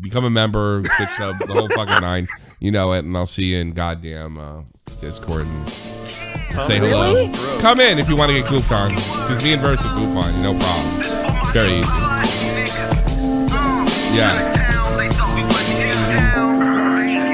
become a member, Twitch Hub, the whole fucking nine. You know it, and I'll see you in goddamn Discord and say hello. Really? Come in if you want to get goofed on, because me and Verse will goof on you, no problem. It's very easy. Yeah.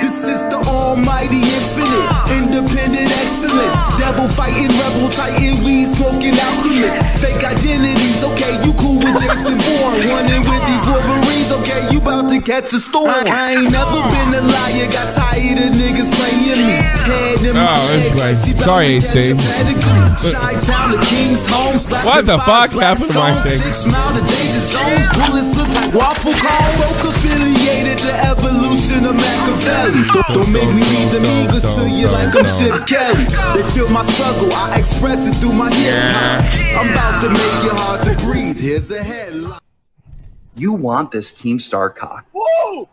This is the almighty infinite, independent excellence. Devil fighting, rebel titan, weed smoking alchemist. Fake identities, okay, you cool with Jason Bourne. Running with these Wolverines, okay, you about to catch a storm. I ain't never been a liar, got tired of niggas playing me. Head in my legs, sorry, AC. What the fuck happened to my thing? 6 mile to danger zones, bullets look like waffle cones. Folk affiliated to evolution of Machiavelli. Don't make me read the Migos to you like I'm shit Kelly. They feel my struggle, I express it through my hip-hop. I'm about to make it hard to breathe, here's a headline. You want this Keemstar cock. Whoa!